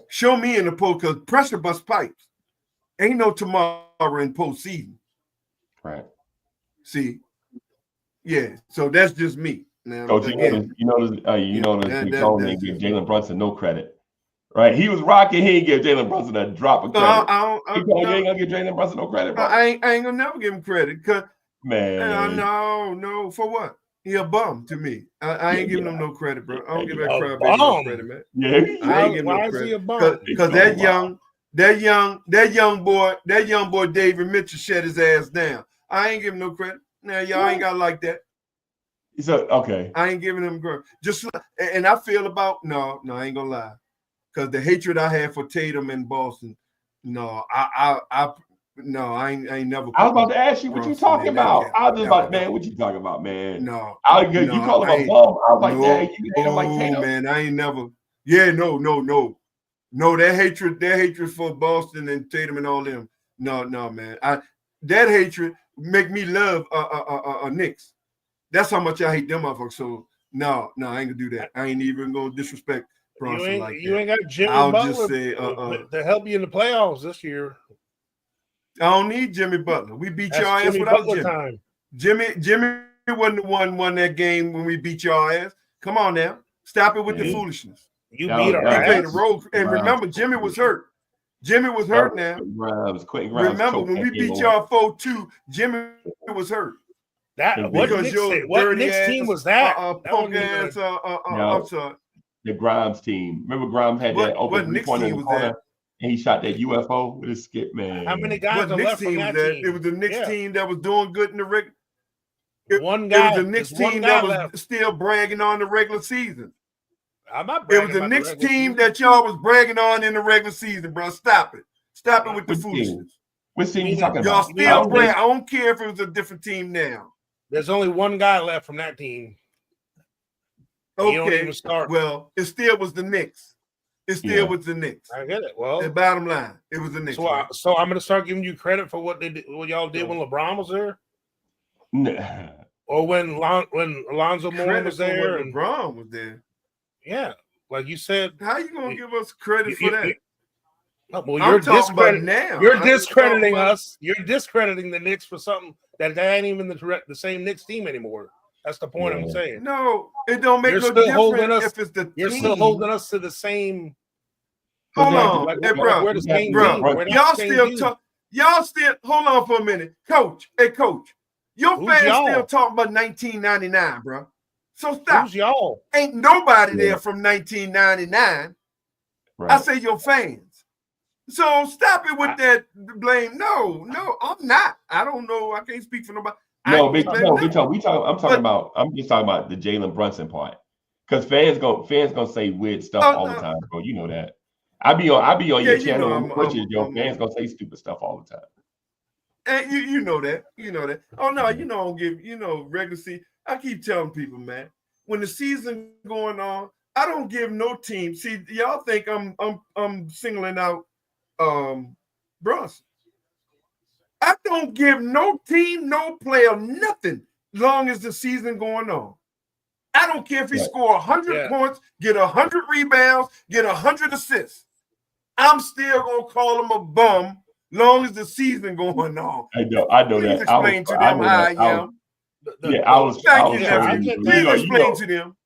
Show me in the post because pressure bust pipes. Ain't no tomorrow in postseason. Right. See, so that's just me. Now, Coach, again, you notice Nicole didn't give Jalen Brunson no credit. Right? He was rocking. He didn't give Jalen Brunson a drop of credit. You ain't gonna give Jalen Brunson no credit, bro. I ain't gonna never give him credit. Man, no, for what? He a bum to me. I ain't giving him no credit, bro. I don't give that crybaby no credit, man. Yeah, I ain't giving no credit. He a bum? Because that young boy David Mitchell shut his ass down. I ain't giving no credit. Now y'all ain't got like that. So okay. I ain't giving him credit. And I feel about no, I ain't gonna lie. Because the hatred I had for Tatum in Boston, I ain't never. I was about to ask you what you talking about. I was just about, man, what you talking about, man? You call him a bum. I was like, dang, you hate him like Tatum? Man, I ain't never. Yeah, no. That hatred for Boston and Tatum and all them. No, man. That hatred make me love Knicks. That's how much I hate them motherfuckers. So no, I ain't gonna do that. I ain't even gonna disrespect Bronson like that. You ain't got Jimmy Butler just say to help you in the playoffs this year. I don't need Jimmy Butler. We beat your ass Jimmy without Butler Jimmy. Jimmy wasn't the one won that game when we beat your ass. Come on now. Stop it with the foolishness. You beat our ass. Played the role. And remember, Jimmy was hurt. Jimmy was hurt now. Remember, when we beat y'all 4-2, Jimmy was hurt. What Knicks team was that? I'm sorry. The Grimes team. Remember Grimes had that open three-pointer in the corner? And he shot that UFO with his skip, man. How many guys are left from that team? It was the Knicks team that was doing good in the regular. One guy. It was the Knicks team that was still bragging on the regular season. I'm not bragging. It was the Knicks team that y'all was bragging on in the regular season, bro. Stop it. Stop it with the foolishness. What team you talking y'all about? Y'all still brag. I don't care if it was a different team now. There's only one guy left from that team. Okay. Don't even start. Well, it still was the Knicks. It still was the Knicks. I get it. Well, the bottom line, it was the Knicks. So I'm going to start giving you credit for what y'all did when LeBron was there. Nah. Or when Alonzo Mourning was there. When LeBron was there. Yeah, like you said. How you gonna give us credit for that? Well, you're discrediting us. You're discrediting the Knicks for something that ain't even the same Knicks team anymore. That's the point I'm saying. No, it don't make no difference if it's the team. You're still holding us to the same. Hold on, bro. Y'all still talk. Y'all still hold on for a minute, Coach. Hey, Coach. Your fans still talking about 1999, bro. So stop. Who's y'all? Ain't nobody there from 1999. Right. I say your fans. So stop it with that blame. No, I'm not. I don't know. I can't speak for nobody. I'm just talking about the Jalen Brunson part. Because fans gonna say weird stuff all the time, bro. You know that. I be on your channel. Fans gonna say stupid stuff all the time. And you know that. Oh no, don't give regular season. I keep telling people, man, when the season going on, I don't give no team. See, y'all think I'm singling out Brunson. I don't give no team, no player, nothing long as the season going on. I don't care if he score 100 points, get 100 rebounds, get 100 assists. I'm still gonna call him a bum long as the season going on. I know Please that. explain to them how I am. Thank you, nephew. Please explain to them.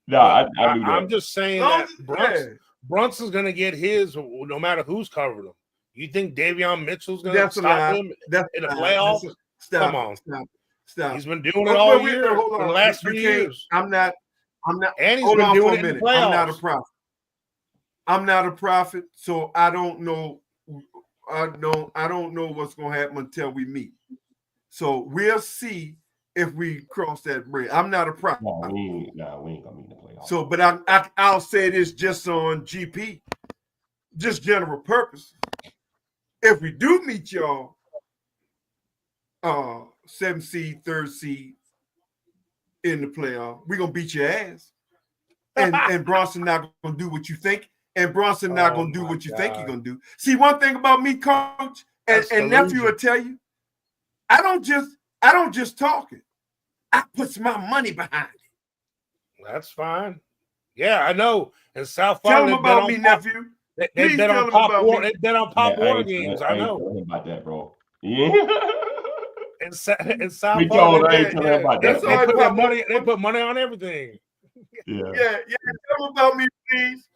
No, I knew that. I'm just saying that Brunson's going to get his no matter who's covering him. You think Davion Mitchell's going to stop him in the playoffs? Come on. Stop. He's been doing it all year for the last 3 years. I'm not. And he's been doing it in the playoffs. I'm not a prophet. I'm not a prophet, so I don't know. I don't know what's going to happen until we meet. So we'll see if we cross that bridge. I'm not a prophet. No, we ain't gonna meet in the playoffs. So, but I'll say this just on GP, just general purpose. If we do meet y'all, 7th seed, 3rd seed in the playoff, we're gonna beat your ass. And Bronson not gonna do what you think, and Bronson not gonna do what you think he's gonna do. See, one thing about me, coach, and nephew will tell you, I don't just talk it. I puts my money behind it. That's fine. Yeah, I know. And South Tell them about me, nephew. They bet on Pop Warner. They bet on Pop Warner games. I know. Tell him about that, bro. Yeah. And South Florida, they put money on everything. Yeah. Tell them about me, please.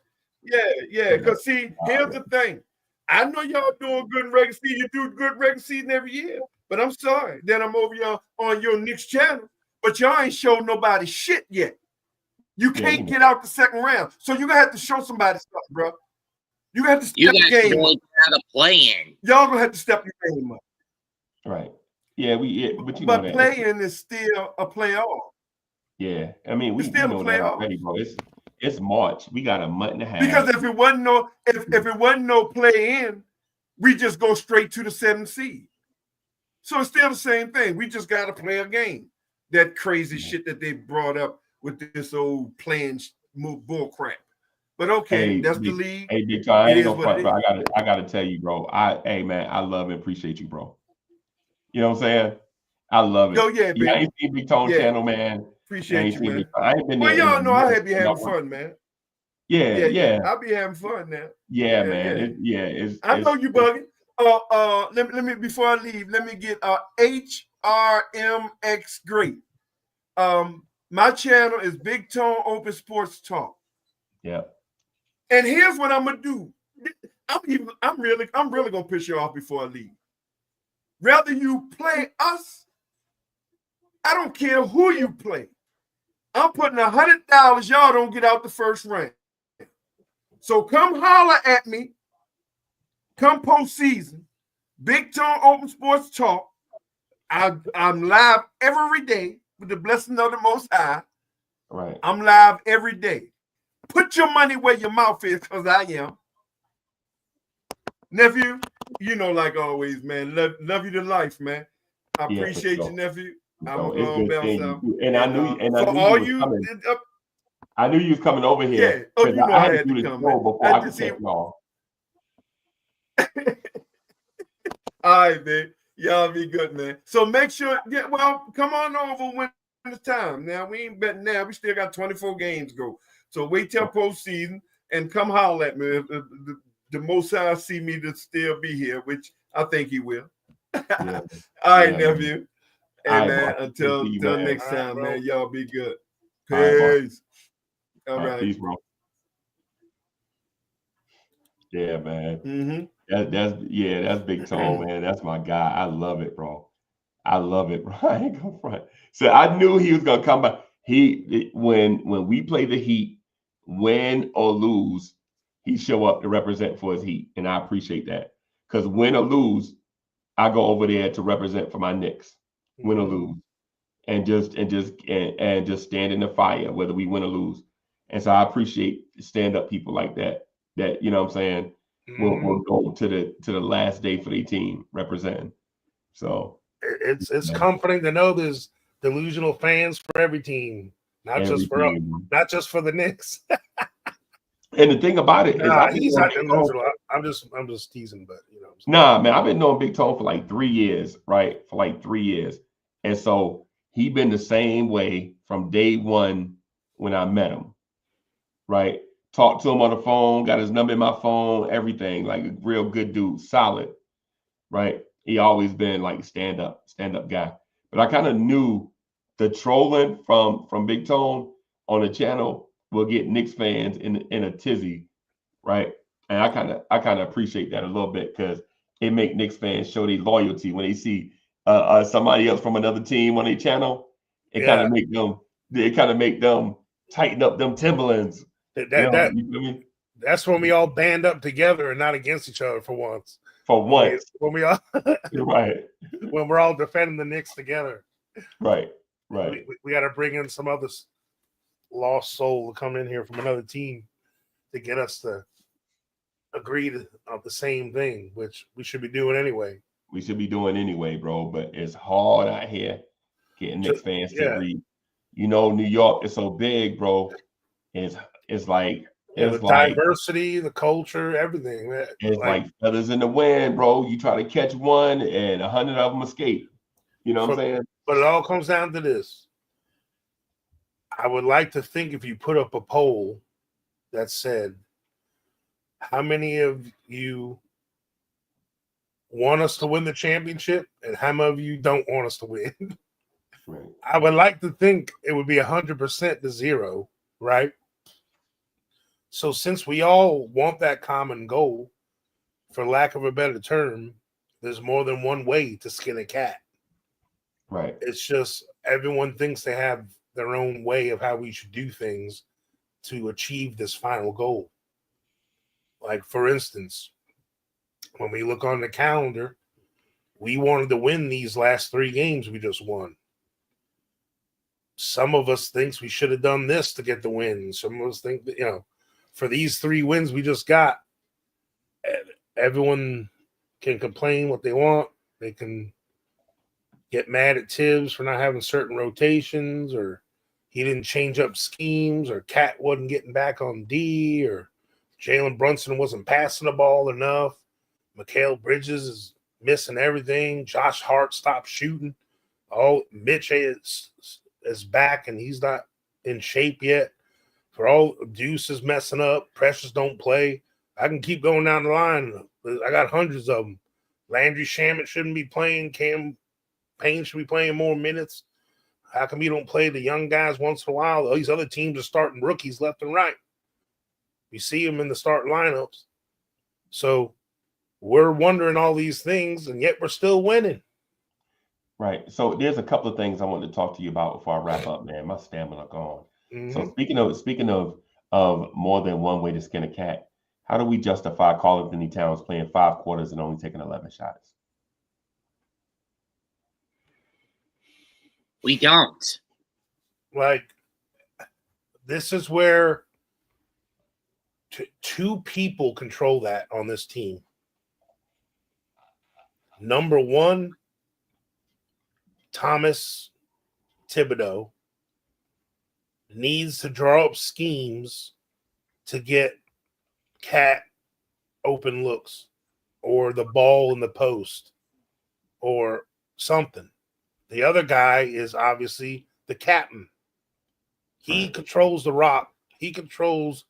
Yeah. Because see, here's the thing. I know y'all doing good in regular season. You do good regular season every year. But I'm sorry that I'm over y'all on your Knicks channel. But y'all ain't showed nobody shit yet. You can't get out the second round. So you're going to have to show somebody something, bro. You're going to have to step the game up. How to play in. Y'all going to have to step your game up. Right. Yeah, but you know that. Playing is still a playoff. Yeah. I mean, we still know a that playoff. already, bro. It's March. We got a month and a half. Because if it wasn't no play in, we just go straight to the 7th seed. So it's still the same thing. We just got to play a game. That crazy shit that they brought up with this old playing bull crap. But okay, that's the league. Hey, Big Tom, I ain't no front, bro. I gotta tell you, bro. Hey, man, I love and appreciate you, bro. You know what I'm saying? I love it. Oh yeah, baby. I ain't seen Big Tone channel, man. Appreciate you, man. I ain't been well, y'all know I be having fun, man. Yeah. I'll be having fun now. Yeah, man. I know you bugging. Let me before I leave, let me get HRMX Great. My channel is Big Tone Open Sports Talk. Yeah. And here's what I'm gonna do. I'm really gonna piss you off before I leave. Rather you play us, I don't care who you play. I'm putting $100. Y'all don't get out the first round. So come holler at me. Come postseason. Big Tone Open Sports Talk. I'm live every day with the blessing of the Most High. Right. I'm live every day. Put your money where your mouth is, because I am. Nephew, you know, like always, man. Love you to life, man. I appreciate you, nephew. I'm going to bounce out. And I knew you was coming over here. Yeah. Oh, you know I had to come, man. Before I could take y'all. All right, man. Y'all be good, man. So make sure, come on over when it's time. Now, we ain't betting now. We still got 24 games to go. So wait till postseason and come holler at me. If the Most High see me to still be here, which I think he will. Yeah. All right, nephew. Hey, right, man, bro. until man. next time, man. Y'all be good. Right, Peace. All right. Peace, bro. Yeah, man. Mm-hmm. That's Big Tone, man. That's my guy. I love it, bro. I love it, bro. I ain't gonna front. So I knew he was gonna come back. When we play the Heat, win or lose, he show up to represent for his Heat, and I appreciate that. Because win or lose, I go over there to represent for my Knicks, win or lose, and just stand in the fire, whether we win or lose. And so I appreciate stand-up people like that. That, you know what I'm saying, will go to the last day for their team representing. So it's comforting to know there's delusional fans for every team, not just for the Knicks. And the thing about it is, Nah, I've been he's knowing not Big delusional. Tone. I'm just teasing, but you know. Nah, man, I've been knowing Big Tone for like 3 years, right? For like 3 years. And so he been the same way from day one when I met him, right? Talked to him on the phone, got his number in my phone, everything. Like a real good dude, solid, right? He always been like stand up guy. But I kind of knew the trolling from Big Tone on the channel will get Knicks fans in a tizzy, right? And I kind of appreciate that a little bit because it make Knicks fans show their loyalty when they see somebody else from another team on their channel. It kind of make them tighten up them Timberlands. You feel me? That's when we all band up together and not against each other for once. For once, When we all right? when we're all defending the Knicks together, Right. We got to bring in some other lost soul to come in here from another team to get us to agree to the same thing, which we should be doing anyway. We should be doing anyway, bro. But it's hard out here getting Knicks fans to agree. You know, New York is so big, bro. It's like the diversity, the culture, everything. It's like feathers in the wind, bro. You try to catch one, and 100 of them escape. You know what I'm saying? But it all comes down to this. I would like to think if you put up a poll that said, how many of you want us to win the championship and how many of you don't want us to win? Right. I would like to think it would be 100% to 0, right? So since we all want that common goal, for lack of a better term, there's more than one way to skin a cat. Right. It's just everyone thinks they have their own way of how we should do things to achieve this final goal. Like, for instance, when we look on the calendar, we wanted to win these last 3 games we just won. Some of us thinks we should have done this to get the win. Some of us think that, for these 3 wins we just got, everyone can complain what they want. They can get mad at Tibbs for not having certain rotations, or he didn't change up schemes, or Cat wasn't getting back on D, or Jalen Brunson wasn't passing the ball enough. Mikal Bridges is missing everything. Josh Hart stopped shooting. Mitch is back and he's not in shape yet. Deuce is messing up. Precious don't play. I can keep going down the line. I got hundreds of them. Landry Shamet shouldn't be playing. Cam Payne should be playing more minutes. How come you don't play the young guys once in a while? All these other teams are starting rookies left and right. You see them in the starting lineups. So we're wondering all these things, and yet we're still winning. Right. So there's a couple of things I want to talk to you about before I wrap up, man. My stamina gone. Mm-hmm. So speaking of more than one way to skin a cat, how do we justify Karl Anthony Towns playing 5 quarters and only taking 11 shots? We don't. Like, this is where two people control that on this team. Number one, Thomas Thibodeau needs to draw up schemes to get Cat open looks or the ball in the post or something. The other guy is obviously the captain. He controls the rock. He controls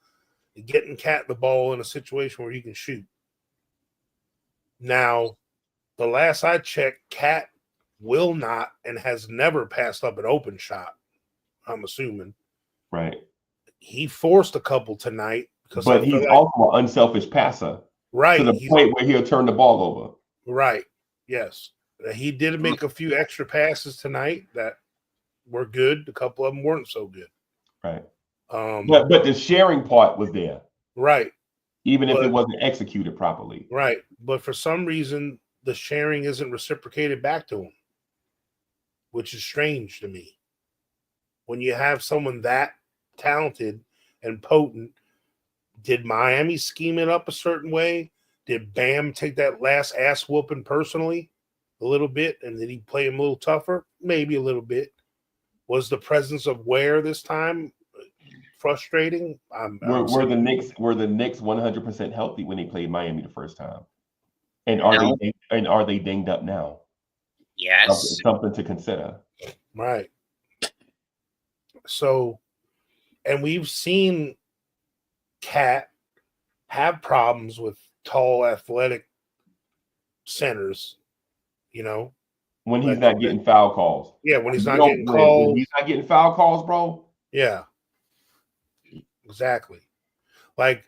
getting Cat the ball in a situation where he can shoot. Now, the last I checked, Cat will not and has never passed up an open shot, I'm assuming. Right. He forced a couple tonight. But he's also an unselfish passer. Right. To the point where he'll turn the ball over. Right. Yes. He did make a few extra passes tonight that were good. A couple of them weren't so good. Right. But the sharing part was there. Right. Even if it wasn't executed properly. Right. But for some reason, the sharing isn't reciprocated back to him, which is strange to me. When you have someone that talented and potent, did Miami scheme it up a certain way? Did Bam take that last ass whooping personally a little bit? And did he play him a little tougher? Maybe a little bit. Was the presence of Ware this time frustrating. Were the Knicks 100% healthy when they played Miami the first time? And No. are they dinged up now? Yes. Something to consider. Right. So, and we've seen Cat have problems with tall, athletic centers, you know. When he's not getting foul calls. Yeah, when he's not When getting calls. he's not getting foul calls, bro. Yeah. Exactly. Like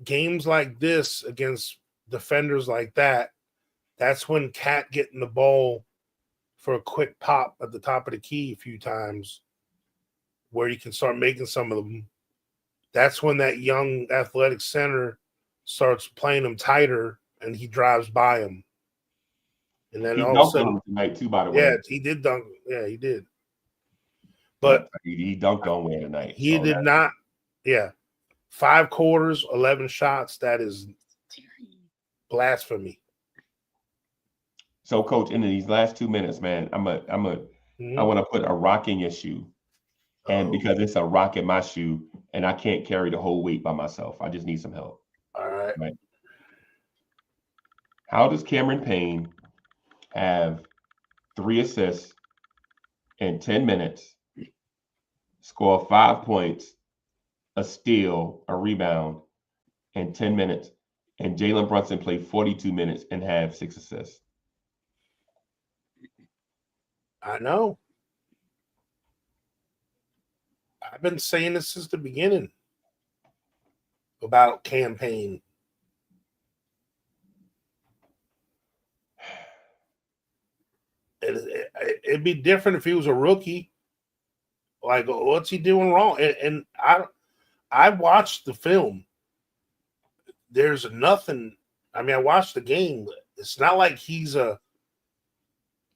games like this against defenders like that, that's when Cat getting the ball for a quick pop at the top of the key a few times where you can start making some of them. That's when that young athletic center starts playing him tighter and he drives by him. And then He all of a dunked on sudden, him tonight too, by the way. yeah, he did dunk. Yeah, he did. But he dunked on Ware tonight. He did not. Yeah. 5 quarters, 11 shots. That is blasphemy. So, Coach, in these last 2 minutes, man, I want to put a rock in your shoe. And because it's a rock in my shoe, and I can't carry the whole weight by myself. I just need some help. All right. How does Cameron Payne have 3 assists in 10 minutes, score 5 points, a steal, a rebound in 10 minutes, and Jalen Brunson play 42 minutes and have 6 assists? I know. I've been saying this since the beginning about campaign. It'd be different if he was a rookie. Like, what's he doing wrong? And I watched the film. There's nothing. I mean, I watched the game. It's not like he's a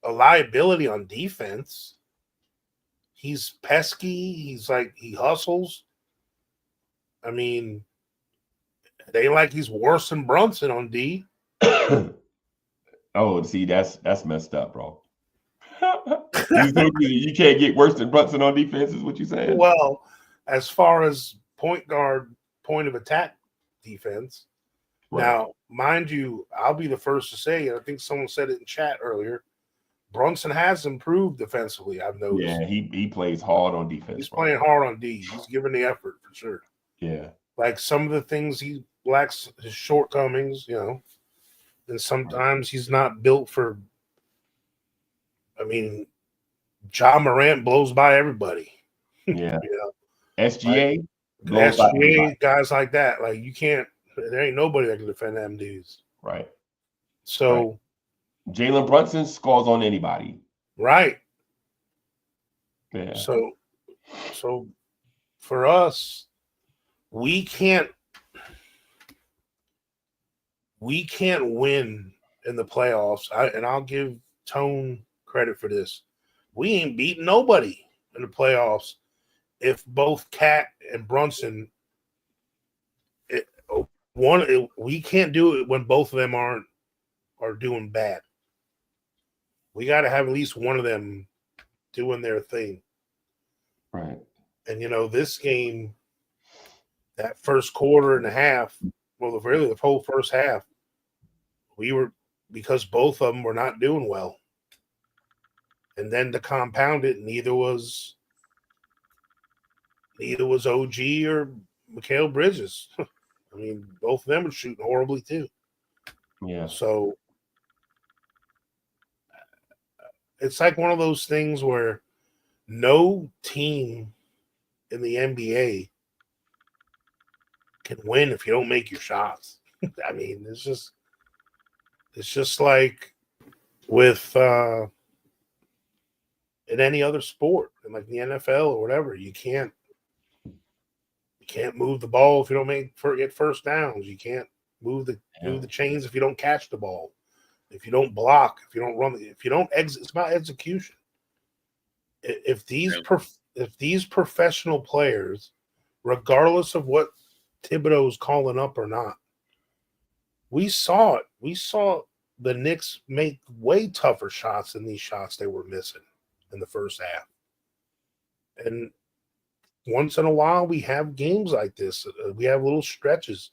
liability on defense. He's pesky. He's like, he hustles. I mean, it ain't like he's worse than Brunson on D. Oh, see, that's messed up, bro. You can't get worse than Brunson on defense, is what you saying? Well, as far as point guard, point of attack defense. Right. Now, mind you, I'll be the first to say, and I think someone said it in chat earlier, Brunson has improved defensively, I've noticed. Yeah, he plays hard on defense. He's playing hard on D. He's giving the effort for sure. Yeah. Like some of the things he lacks, his shortcomings, you know, and sometimes he's not built for. I mean, Ja Morant blows by everybody. Yeah. You know? SGA, like, SGA guys like that. Like you can't. There ain't nobody that can defend them dudes. Right. So. Right. Jalen Brunson scores on anybody. Right. Yeah. So for us, we can't win in the playoffs. I'll give Tone credit for this. We ain't beating nobody in the playoffs if both Cat and Brunson. We can't do it when both of them are doing bad. We got to have at least one of them doing their thing. Right. And, you know, this game, that first quarter and a half, well, really the whole first half, because both of them were not doing well. And then to compound it, neither was OG or Mikal Bridges. I mean, both of them were shooting horribly too. Yeah. So it's like one of those things where no team in the NBA can win if you don't make your shots. I mean, it's just like with in any other sport, like the NFL or whatever, you can't move the ball if you don't get first downs. You can't move the chains if you don't catch the ball. If you don't block, if you don't run, if you don't exit, it's about execution. If these professional players, regardless of what Thibodeau's calling up or not, we saw it. We saw the Knicks make way tougher shots than these shots they were missing in the first half. And once in a while we have games like this. We have little stretches,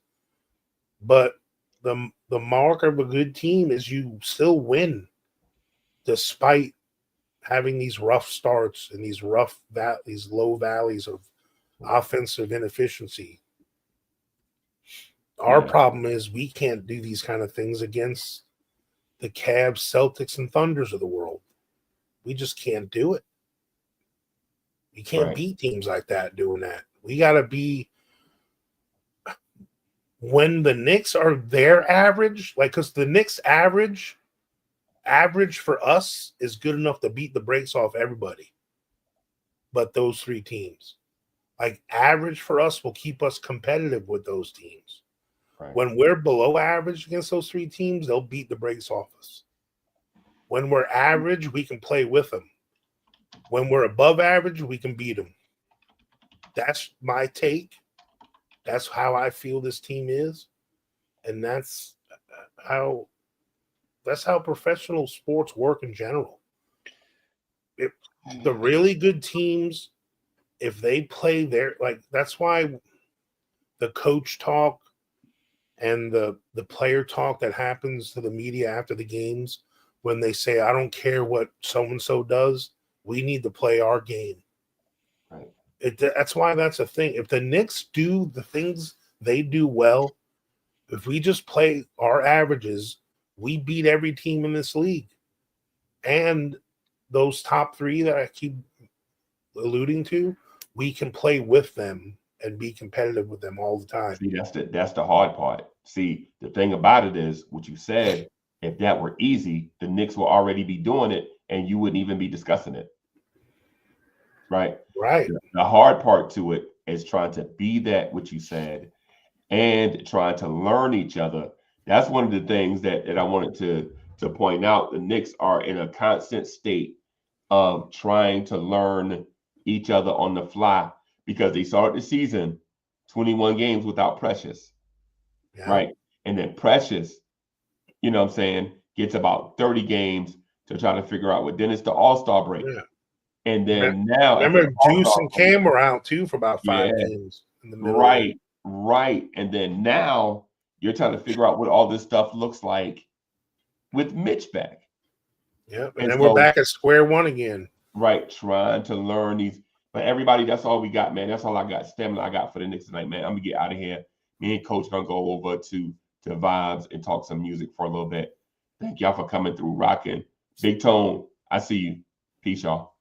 but the mark of a good team is you still win despite having these rough starts and these these low valleys of offensive inefficiency. Our problem is we can't do these kind of things against the Cavs, Celtics, and Thunders of the world. We just can't do it. You can't beat teams like that doing that. We got to be when the Knicks are their average, like because the Knicks average for us is good enough to beat the brakes off everybody. But those three teams, like average for us will keep us competitive with those teams. Right. When we're below average against those three teams, they'll beat the brakes off us. When we're average, we can play with them. When we're above average, we can beat them. That's my take. That's how I feel this team is. And that's how professional sports work in general. If the really good teams, if they play their, like, that's why the coach talk and the player talk that happens to the media after the games when they say, I don't care what so-and-so does, we need to play our game. Right. That's why that's a thing. If the Knicks do the things they do well, if we just play our averages, we beat every team in this league. And those top three that I keep alluding to, we can play with them and be competitive with them all the time. See, that's the hard part. See, the thing about it is what you said, if that were easy, the Knicks will already be doing it and you wouldn't even be discussing it. Right. Right. The hard part to it is trying to be that what you said and trying to learn each other. That's one of the things that I wanted to point out. The Knicks are in a constant state of trying to learn each other on the fly because they started the season 21 games without Precious. Yeah. Right. And then Precious, you know what I'm saying, gets about 30 games to try to figure out what. Then it's the All-Star break. Yeah. And then now, remember, Juice and Cam were out too for about 5 games in the middle. Right. And then now you're trying to figure out what all this stuff looks like with Mitch back. Yeah, and then we're back at square one again. Right, trying to learn these. But everybody, that's all we got, man. That's all I got. Stamina I got for the Knicks tonight, man. I'm gonna get out of here. Me and Coach gonna go over to Vibes and talk some music for a little bit. Thank y'all for coming through, rocking. Big Tone, I see you. Peace, y'all.